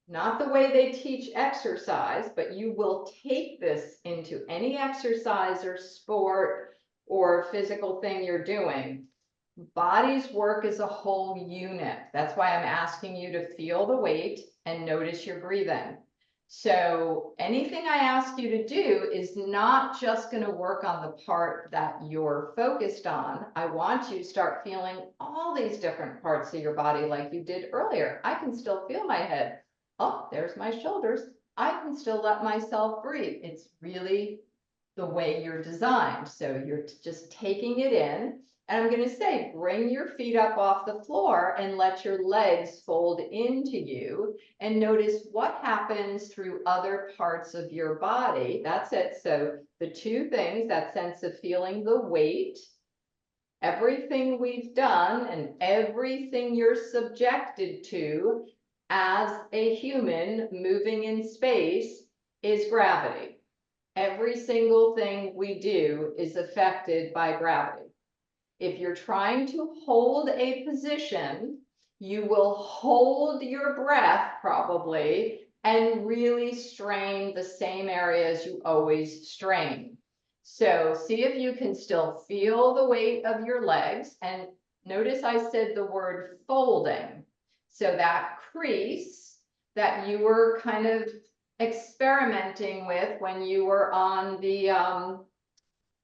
not the way they teach exercise, but you will take this into any exercise or sport or physical thing you're doing. Bodies work as a whole unit. That's why I'm asking you to feel the weight and notice your breathing. So anything I ask you to do is not just going to work on the part that you're focused on. I want you to start feeling all these different parts of your body like you did earlier. I can still feel my head. Oh, there's my shoulders. I can still let myself breathe. It's really the way you're designed. So you're just taking it in. And I'm going to say, bring your feet up off the floor and let your legs fold into you, and notice what happens through other parts of your body. That's it. So the 2 things, that sense of feeling the weight, everything we've done and everything you're subjected to as a human moving in space is gravity. Every single thing we do is affected by gravity. If you're trying to hold a position, you will hold your breath probably and really strain the same areas you always strain. So see if you can still feel the weight of your legs. And notice I said the word folding. So that crease that you were kind of experimenting with when you were on the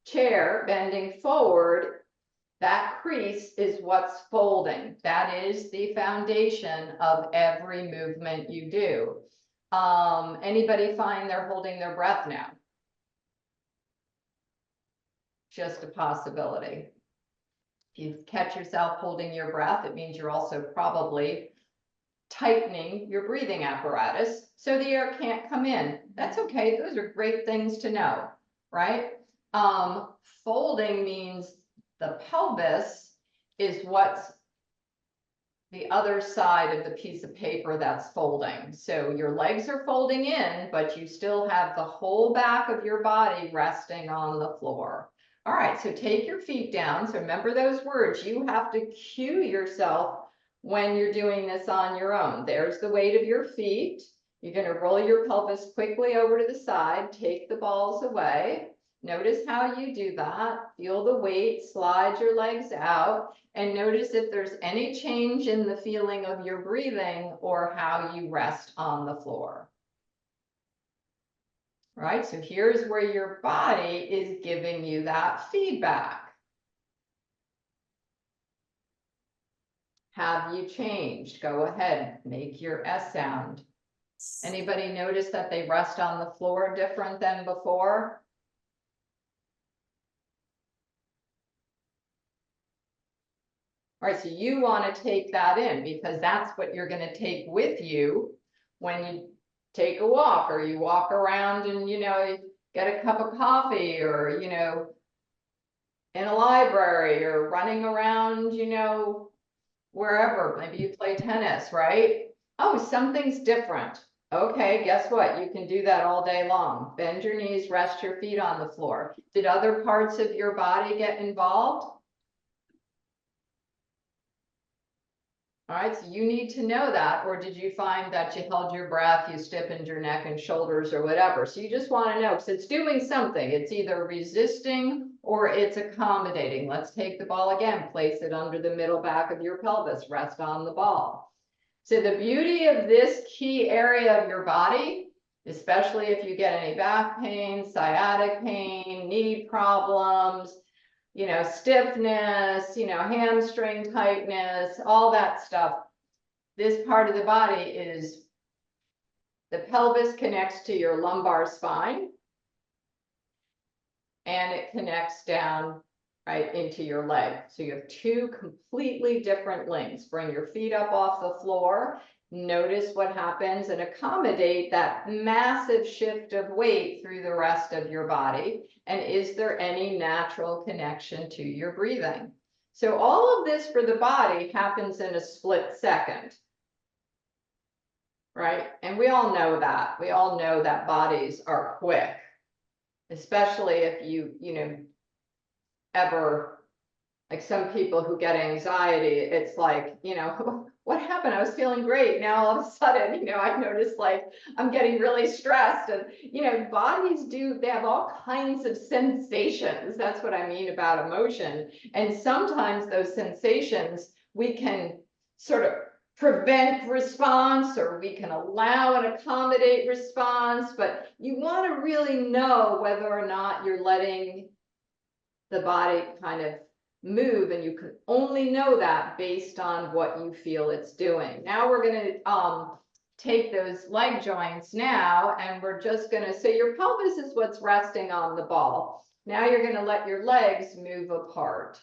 chair bending forward, that crease is what's folding. That is the foundation of every movement you do. Anybody find they're holding their breath now? Just a possibility. If you catch yourself holding your breath, it means you're also probably tightening your breathing apparatus so the air can't come in. That's okay. Those are great things to know, right? Folding means the pelvis is what's the other side of the piece of paper that's folding. So your legs are folding in, but you still have the whole back of your body resting on the floor. All right, so take your feet down. So remember those words. You have to cue yourself when you're doing this on your own. There's the weight of your feet. You're going to roll your pelvis quickly over to the side, take the balls away. Notice how you do that. Feel the weight, slide your legs out, and notice if there's any change in the feeling of your breathing or how you rest on the floor. Right, so here's where your body is giving you that feedback. Have you changed? Go ahead, make your S sound. Anybody notice that they rest on the floor different than before? All right, so you want to take that in because that's what you're going to take with you when you take a walk or you walk around and, you know, get a cup of coffee or, you know, in a library or running around, you know, wherever. Maybe you play tennis, right? Oh, something's different. Okay, guess what? You can do that all day long. Bend your knees, rest your feet on the floor. Did other parts of your body get involved? All right, so you need to know that, or did you find that you held your breath, you stiffened your neck and shoulders or whatever? So you just want to know, because it's doing something. It's either resisting or it's accommodating. Let's take the ball again, place it under the middle back of your pelvis, rest on the ball. So the beauty of this key area of your body, especially if you get any back pain, sciatic pain, knee problems, you know, stiffness, you know, hamstring tightness, all that stuff. This part of the body is, the pelvis connects to your lumbar spine and it connects down right into your leg. So you have two completely different links. Bring your feet up off the floor. Notice what happens and accommodate that massive shift of weight through the rest of your body. And is there any natural connection to your breathing? So all of this for the body happens in a split second, right? And we all know that. We all know that bodies are quick, especially if you know, ever, like some people who get anxiety, it's like, you know, what happened? I was feeling great. Now all of a sudden, you know, I noticed like I'm getting really stressed and, you know, bodies they have all kinds of sensations. That's what I mean about emotion. And sometimes those sensations, we can sort of prevent response or we can allow and accommodate response, but you want to really know whether or not you're letting the body kind of move, and you can only know that based on what you feel it's doing. Now we're going to take those leg joints now, and we're just going to, so your pelvis is what's resting on the ball. Now you're going to let your legs move apart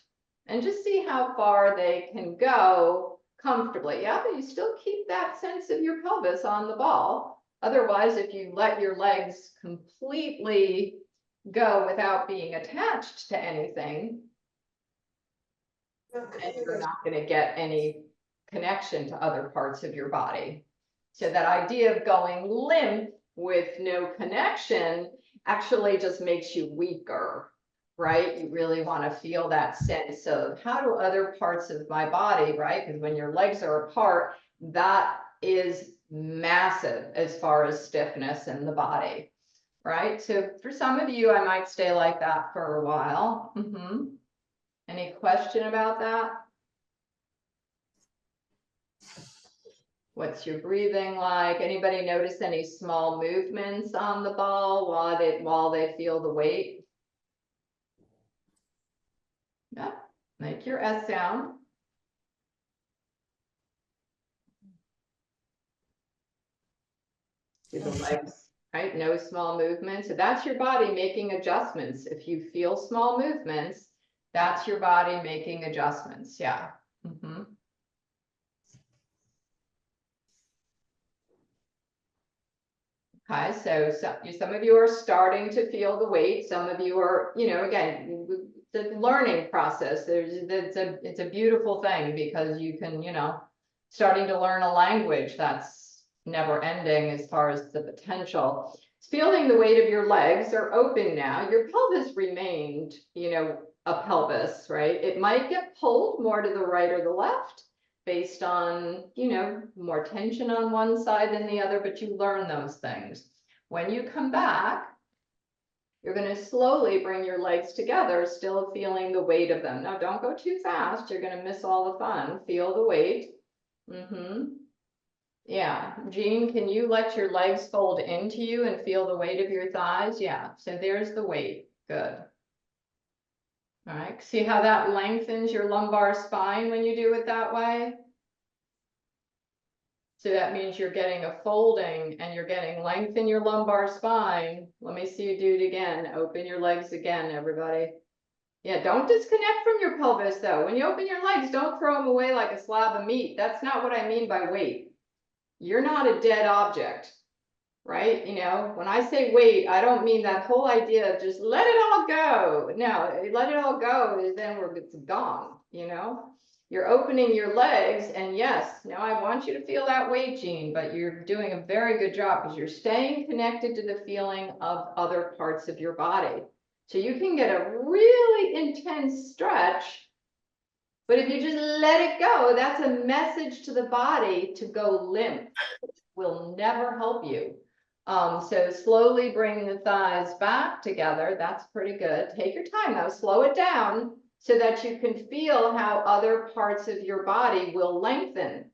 and just see how far they can go comfortably. Yeah, but you still keep that sense of your pelvis on the ball. Otherwise, if you let your legs completely go without being attached to anything, and you're not going to get any connection to other parts of your body. So that idea of going limp with no connection actually just makes you weaker, right? You really want to feel that sense of how do other parts of my body, right? Because when your legs are apart, that is massive as far as stiffness in the body, right? So for some of you, I might stay like that for a while. Any question about that? What's your breathing like? Anybody notice any small movements on the ball while they feel the weight? Yeah, make your S sound. Do the legs, right? No small movements. So that's your body making adjustments. If you feel small movements, that's your body making adjustments. Yeah. Mhm. Okay, so some of you are starting to feel the weight. Some of you are, again, the learning process. It's a beautiful thing because you can, starting to learn a language that's never ending as far as the potential. Feeling the weight of your legs are open now. Your pelvis remained, a pelvis, right? It might get pulled more to the right or the left, based on, more tension on one side than the other, but you learn those things. When you come back, you're going to slowly bring your legs together, still feeling the weight of them. Now, don't go too fast. You're going to miss all the fun. Feel the weight. Yeah. Jean, can you let your legs fold into you and feel the weight of your thighs? Yeah. So there's the weight. Good. All right. See how that lengthens your lumbar spine when you do it that way? So that means you're getting a folding and you're getting length in your lumbar spine. Let me see you do it again. Open your legs again, everybody. Yeah, don't disconnect from your pelvis though. When you open your legs, don't throw them away like a slab of meat. That's not what I mean by weight. You're not a dead object, right? When I say weight, I don't mean that whole idea of just let it all go. No, let it all go is then it's gone, You're opening your legs, and yes, now I want you to feel that weight, Jean, but you're doing a very good job because you're staying connected to the feeling of other parts of your body. So you can get a really intense stretch, but if you just let it go, that's a message to the body to go limp. Will never help you. So slowly bring the thighs back together. That's pretty good. Take your time though, slow it down so that you can feel how other parts of your body will lengthen.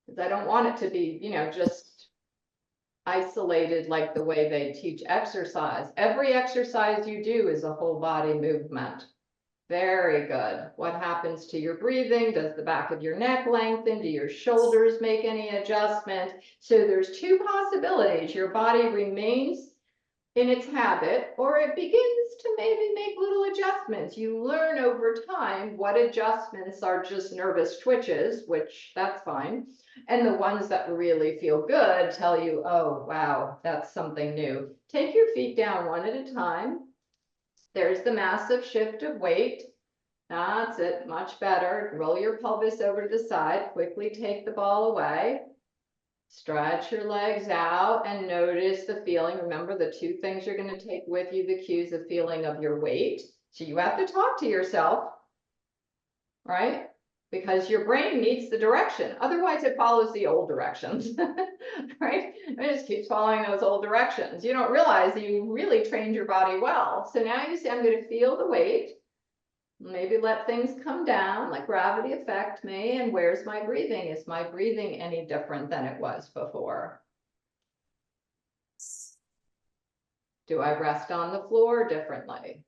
Because I don't want it to be, just isolated like the way they teach exercise. Every exercise you do is a whole body movement. Very good. What happens to your breathing? Does the back of your neck lengthen? Do your shoulders make any adjustment? So there's two possibilities. Your body remains in its habit, or it begins to maybe make little adjustments. You learn over time what adjustments are just nervous twitches, which that's fine. And the ones that really feel good tell you, oh, wow, that's something new. Take your feet down one at a time. There's the massive shift of weight. That's it, much better. Roll your pelvis over to the side, quickly take the ball away. Stretch your legs out and notice the feeling. Remember the two things you're going to take with you, the cues, the feeling of your weight. So you have to talk to yourself, right? Because your brain needs the direction. Otherwise it follows the old directions, right? It just keeps following those old directions. You don't realize that you really trained your body well. So now you say, I'm going to feel the weight. Maybe let things come down, like gravity affect me. And where's my breathing? Is my breathing any different than it was before? Do I rest on the floor differently?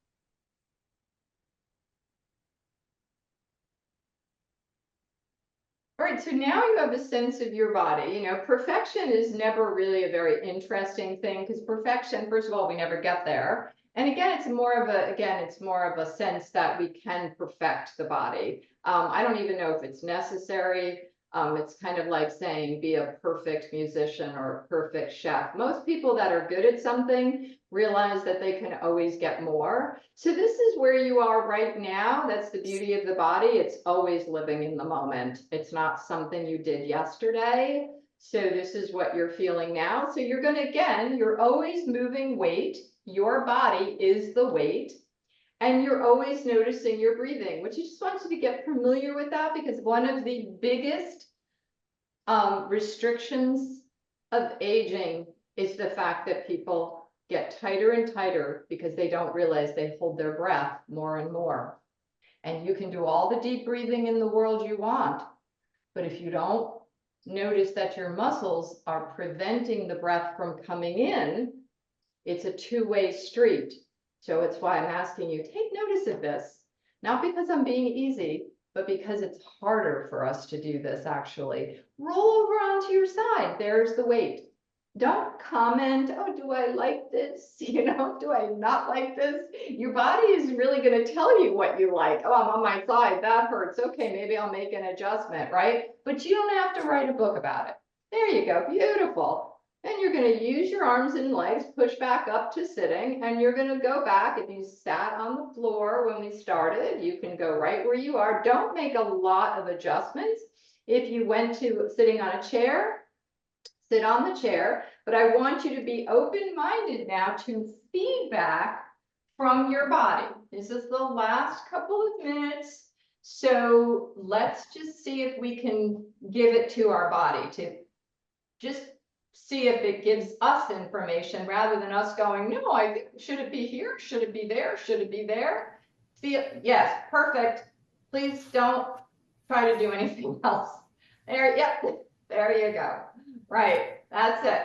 All right, so now you have a sense of your body. Perfection is never really a very interesting thing because perfection, first of all, we never get there. And again, it's more of a sense that we can perfect the body. I don't even know if it's necessary. It's kind of like saying be a perfect musician or a perfect chef. Most people that are good at something realize that they can always get more. So this is where you are right now. That's the beauty of the body. It's always living in the moment. It's not something you did yesterday. So this is what you're feeling now. So you're you're always moving weight. Your body is the weight. And you're always noticing your breathing, which I just want you to get familiar with that because one of the biggest restrictions of aging is the fact that people get tighter and tighter because they don't realize they hold their breath more and more. And you can do all the deep breathing in the world you want, but if you don't notice that your muscles are preventing the breath from coming in. It's a two-way street. So it's why I'm asking you, take notice of this. Not because I'm being easy, but because it's harder for us to do this actually. Roll over onto your side. There's the weight. Don't comment, oh, do I like this? You know, do I not like this? Your body is really going to tell you what you like. Oh, I'm on my side. That hurts. Okay, maybe I'll make an adjustment, right? But you don't have to write a book about it. There you go. Beautiful. And you're going to use your arms and legs, push back up to sitting, and you're going to go back. If you sat on the floor when we started, you can go right where you are. Don't make a lot of adjustments. If you went to sitting on a chair, sit on the chair, but I want you to be open-minded now to feedback from your body. This is the last couple of minutes. So let's just see if we can give it to our body to just see if it gives us information rather than us going, no, I think, should it be here? Should it be there? Should it be there? Feel, yes, perfect. Please don't try to do anything else. There, yep, there you go. Right, that's it.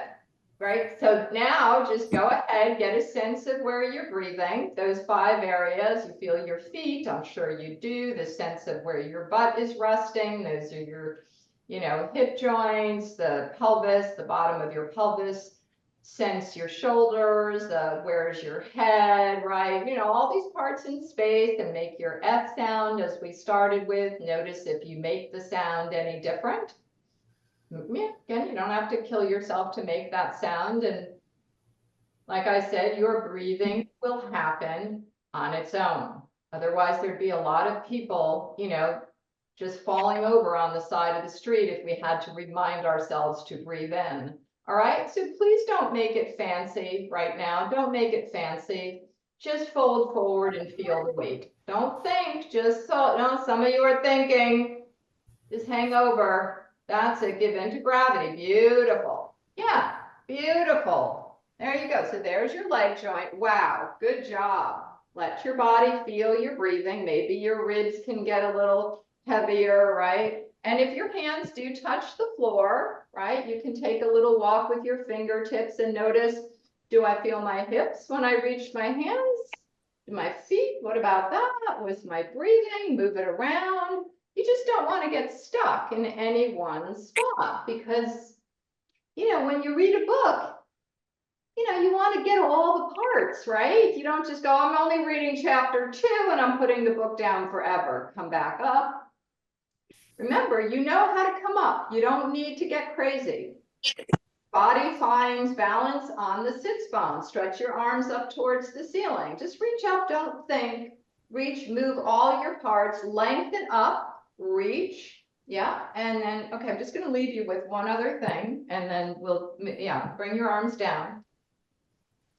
Right, so now just go ahead, get a sense of where you're breathing. Those 5 areas, you feel your feet, I'm sure you do. The sense of where your butt is resting. Those are your, you know, hip joints, the pelvis, the bottom of your pelvis. Sense your shoulders, where's your head, right? You know, all these parts in space, and make your F sound as we started with. Notice if you make the sound any different. Yeah, again, you don't have to kill yourself to make that sound. And like I said, your breathing will happen on its own. Otherwise, there'd be a lot of people, you know, just falling over on the side of the street if we had to remind ourselves to breathe in. All right, so please don't make it fancy right now. Don't make it fancy. Just fold forward and feel the weight. Don't think, just so, no, some of you are thinking, just hang over. That's it, give into gravity, beautiful. Yeah, beautiful. There you go, so there's your leg joint. Wow, good job. Let your body feel your breathing. Maybe your ribs can get a little heavier, right? And if your hands do touch the floor, right, you can take a little walk with your fingertips and notice, do I feel my hips when I reach my hands? My feet, what about that? With my breathing, move it around. You just don't want to get stuck in any one spot because, you know, when you read a book, you know, you want to get all the parts, right? You don't just go, I'm only reading chapter 2 and I'm putting the book down forever. Come back up. Remember, you know how to come up. You don't need to get crazy. Body finds balance on the sits bone. Stretch your arms up towards the ceiling. Just reach up, don't think. Reach, move all your parts, lengthen up, reach. Yeah, and then, okay, I'm just going to leave you with one other thing, and then we'll, yeah, bring your arms down.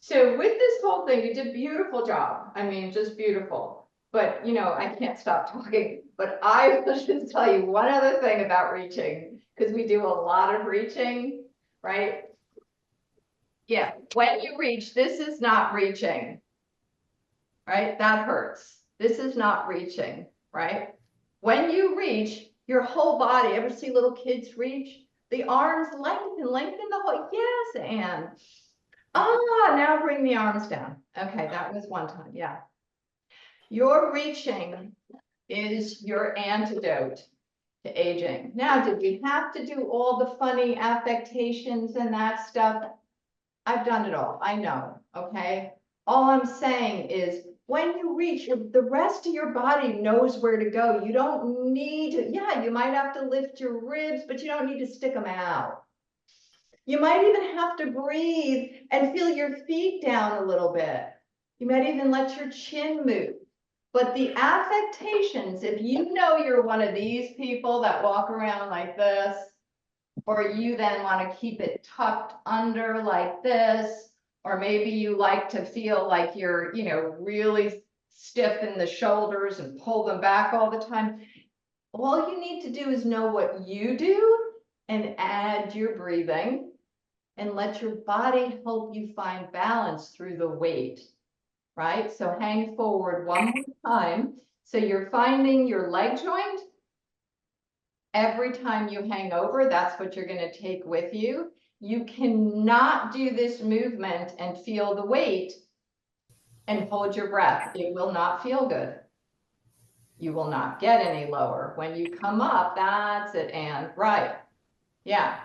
So with this whole thing, you did a beautiful job. I mean, just beautiful. But, you know, I can't stop talking, but I will just tell you one other thing about reaching, because we do a lot of reaching, right? Yeah, when you reach, this is not reaching, right? That hurts. This is not reaching, right? When you reach, your whole body, ever see little kids reach? The arms lengthen the whole, yes, Anne. Ah, now bring the arms down. Okay, that was one time, yeah. Your reaching is your antidote to aging. Now, did we have to do all the funny affectations and that stuff? I've done it all, I know, okay? All I'm saying is when you reach, the rest of your body knows where to go. You don't need to, yeah, you might have to lift your ribs, but you don't need to stick them out. You might even have to breathe and feel your feet down a little bit. You might even let your chin move. But the affectations, if you know you're one of these people that walk around like this, or you then want to keep it tucked under like this, or maybe you like to feel like you're, you know, really stiff in the shoulders and pull them back all the time. All you need to do is know what you do and add your breathing and let your body help you find balance through the weight, right? So hang forward one more time. So you're finding your leg joint. every time you hang over, that's what you're gonna take with you. You cannot do this movement and feel the weight and hold your breath. It will not feel good. You will not get any lower. When you come up, that's it, and right. Yeah.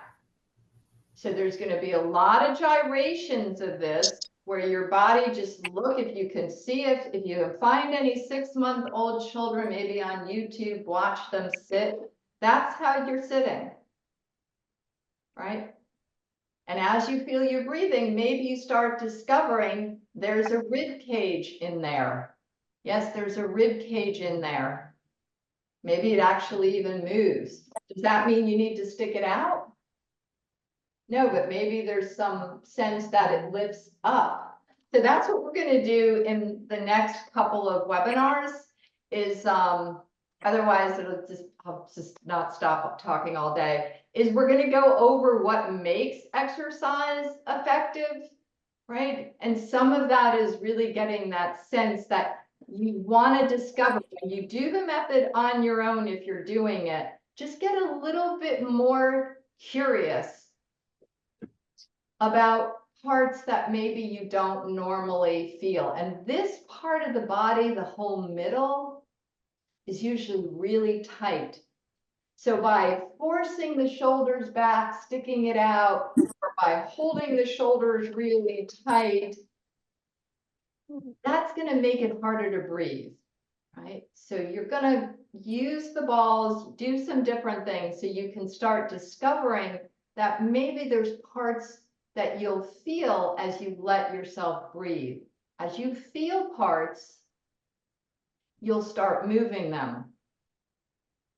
So there's gonna be a lot of gyrations of this where your body just look, if you can see it, if you find any 6-month-old children, maybe on YouTube, watch them sit. That's how you're sitting, right? And as you feel your breathing, maybe you start discovering there's a rib cage in there. Yes, there's a rib cage in there. Maybe it actually even moves. Does that mean you need to stick it out? No, but maybe there's some sense that it lifts up. So that's what we're going to do in the next couple of webinars is, otherwise I'll just not stop talking all day, is we're going to go over what makes exercise effective, right? And some of that is really getting that sense that you want to discover when you do the method on your own. If you're doing it, just get a little bit more curious about parts that maybe you don't normally feel. And this part of the body, the whole middle, is usually really tight. So by forcing the shoulders back, sticking it out, or by holding the shoulders really tight, that's going to make it harder to breathe, right? So you're going to use the balls, do some different things so you can start discovering that maybe there's parts that you'll feel as you let yourself breathe. As you feel parts, you'll start moving them,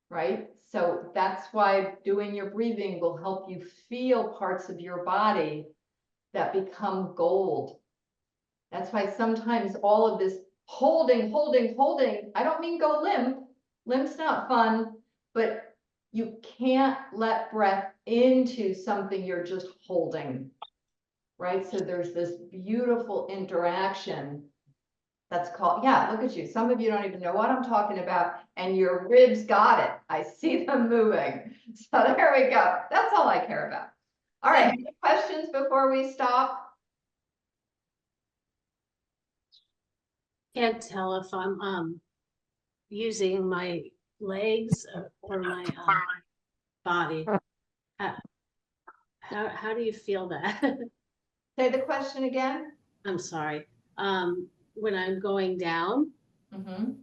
right? So that's why doing your breathing will help you feel parts of your body that become gold. That's why sometimes all of this holding, I don't mean go limp. Limp's not fun, but you can't let breath into something you're just holding, right? So there's this beautiful interaction that's called, yeah, look at you. Some of you don't even know what I'm talking about, and your ribs got it. I see them moving. So there we go. That's all I care about. All right, any questions before we stop? Can't tell if I'm using my legs or my body. How do you feel that? Say the question again. I'm sorry. When I'm going down, Mm-hmm.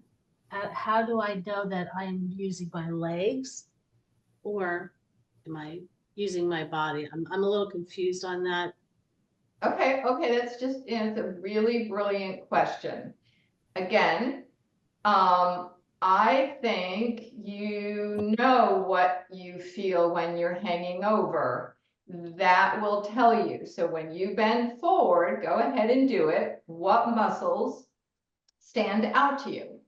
how do I know that I'm using my legs or am I using my body? I'm a little confused on that. Okay, that's just, it's a really brilliant question. Again, I think you know what you feel when you're hanging over. That will tell you. So when you bend forward, go ahead and do it. What muscles stand out to you?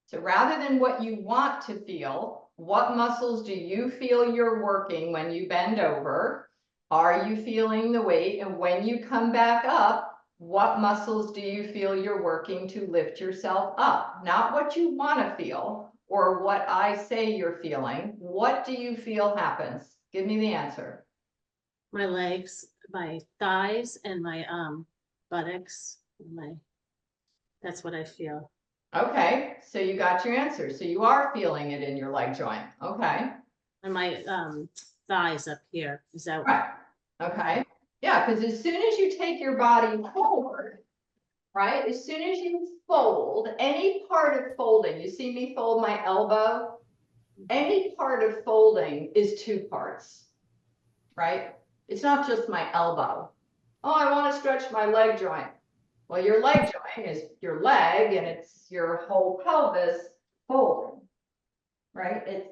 So rather than what you want to feel, what muscles do you feel you're working when you bend over? Are you feeling the weight? And when you come back up, what muscles do you feel you're working to lift yourself up? Not what you want to feel or what I say you're feeling. What do you feel happens? Give me the answer. My legs, my thighs, and my buttocks. That's what I feel. Okay, so you got your answer. So you are feeling it in your leg joint. Okay. And my thighs up here. Is that Right. Okay. Yeah, because as soon as you take your body forward, right? As soon as you fold, any part of folding, you see me fold my elbow? Any part of folding is two parts, right? It's not just my elbow. Oh, I want to stretch my leg joint. Well, your leg joint is your leg and it's your whole pelvis folding, right? It's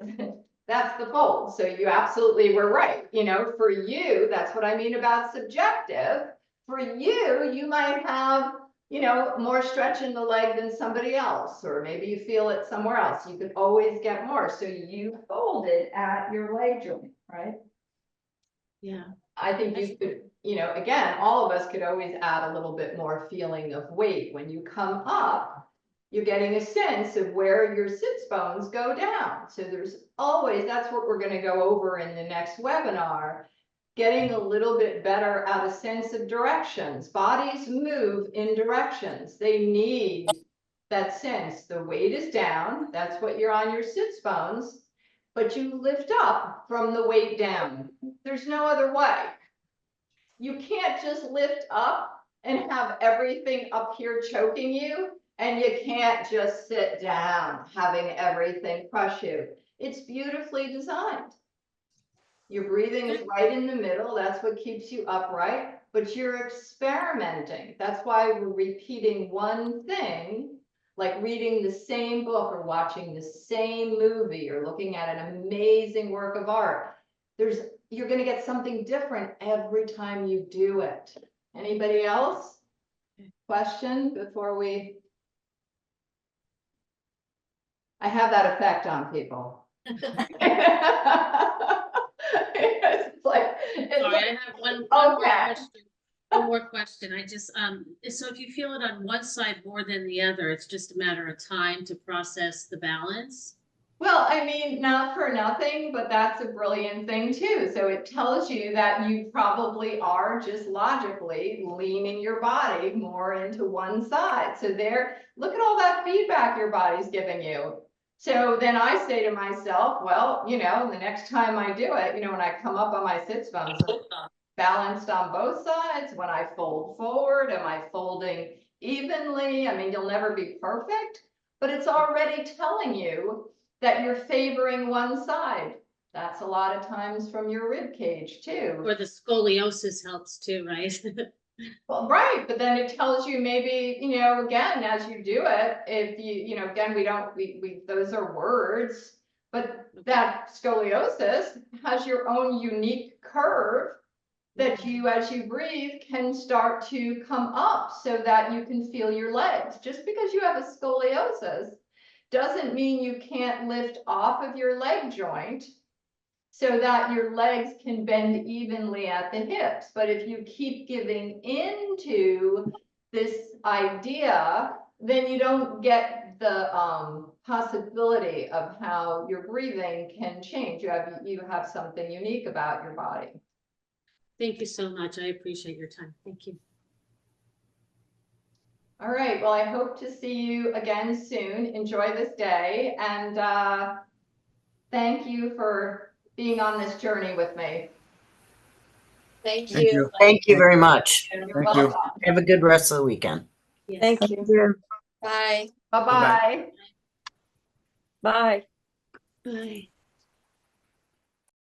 that's the fold. So you absolutely were right. You know, for you, that's what I mean about subjective. For you, you might have, you know, more stretch in the leg than somebody else, or maybe you feel it somewhere else. You could always get more. So you folded at your leg joint, right? yeah. I think you could, you know, again, all of us could always add a little bit more feeling of weight. When you come up, You're getting a sense of where your sits bones go down. So there's always, that's what we're going to go over in the next webinar. Getting a little bit better at a sense of directions. Bodies move in directions. They need that sense. The weight is down. That's what you're on your sits bones. But you lift up from the weight down. There's no other way. You can't just lift up and have everything up here choking you, and you can't just sit down having everything crush you. It's beautifully designed. Your breathing is right in the middle. That's what keeps you upright, but you're experimenting. That's why we're repeating one thing, like reading the same book or watching the same movie or looking at an amazing work of art. You're going to get something different every time you do it. Anybody else? Question before we? I have that effect on people. It's like, Sorry, I have one more question. One more question. I just, so if you feel it on one side more than the other, it's just a matter of time to process the balance? well, I mean, not for nothing, but that's a brilliant thing too. So it tells you that you probably are just logically leaning your body more into one side. So look at all that feedback your body's giving you. So then I say to myself, well, the next time I do it, when I come up on my sits bones, balanced on both sides. When I fold forward, am I folding evenly? I mean, you'll never be perfect, but it's already telling you that you're favoring one side. That's a lot of times from your rib cage too. Or the scoliosis helps too, right? Well, right, but then it tells you maybe, again, as you do it, if again, those are words, but that scoliosis has your own unique curve that you, as you breathe, can start to come up so that you can feel your legs. Just because you have a scoliosis doesn't mean you can't lift off of your leg joint so that your legs can bend evenly at the hips. But if you keep giving into this idea, then you don't get the possibility of how your breathing can change. You have something unique about your body. Thank you so much. I appreciate your time. Thank you. All right, well, I hope to see you again soon. Enjoy this day, and thank you for being on this journey with me. Thank Thank you. you. Thank you very much. You're Thank you. welcome. Have a good rest of the weekend. Yes. Thank you. Bye. Bye-bye. Bye. Bye.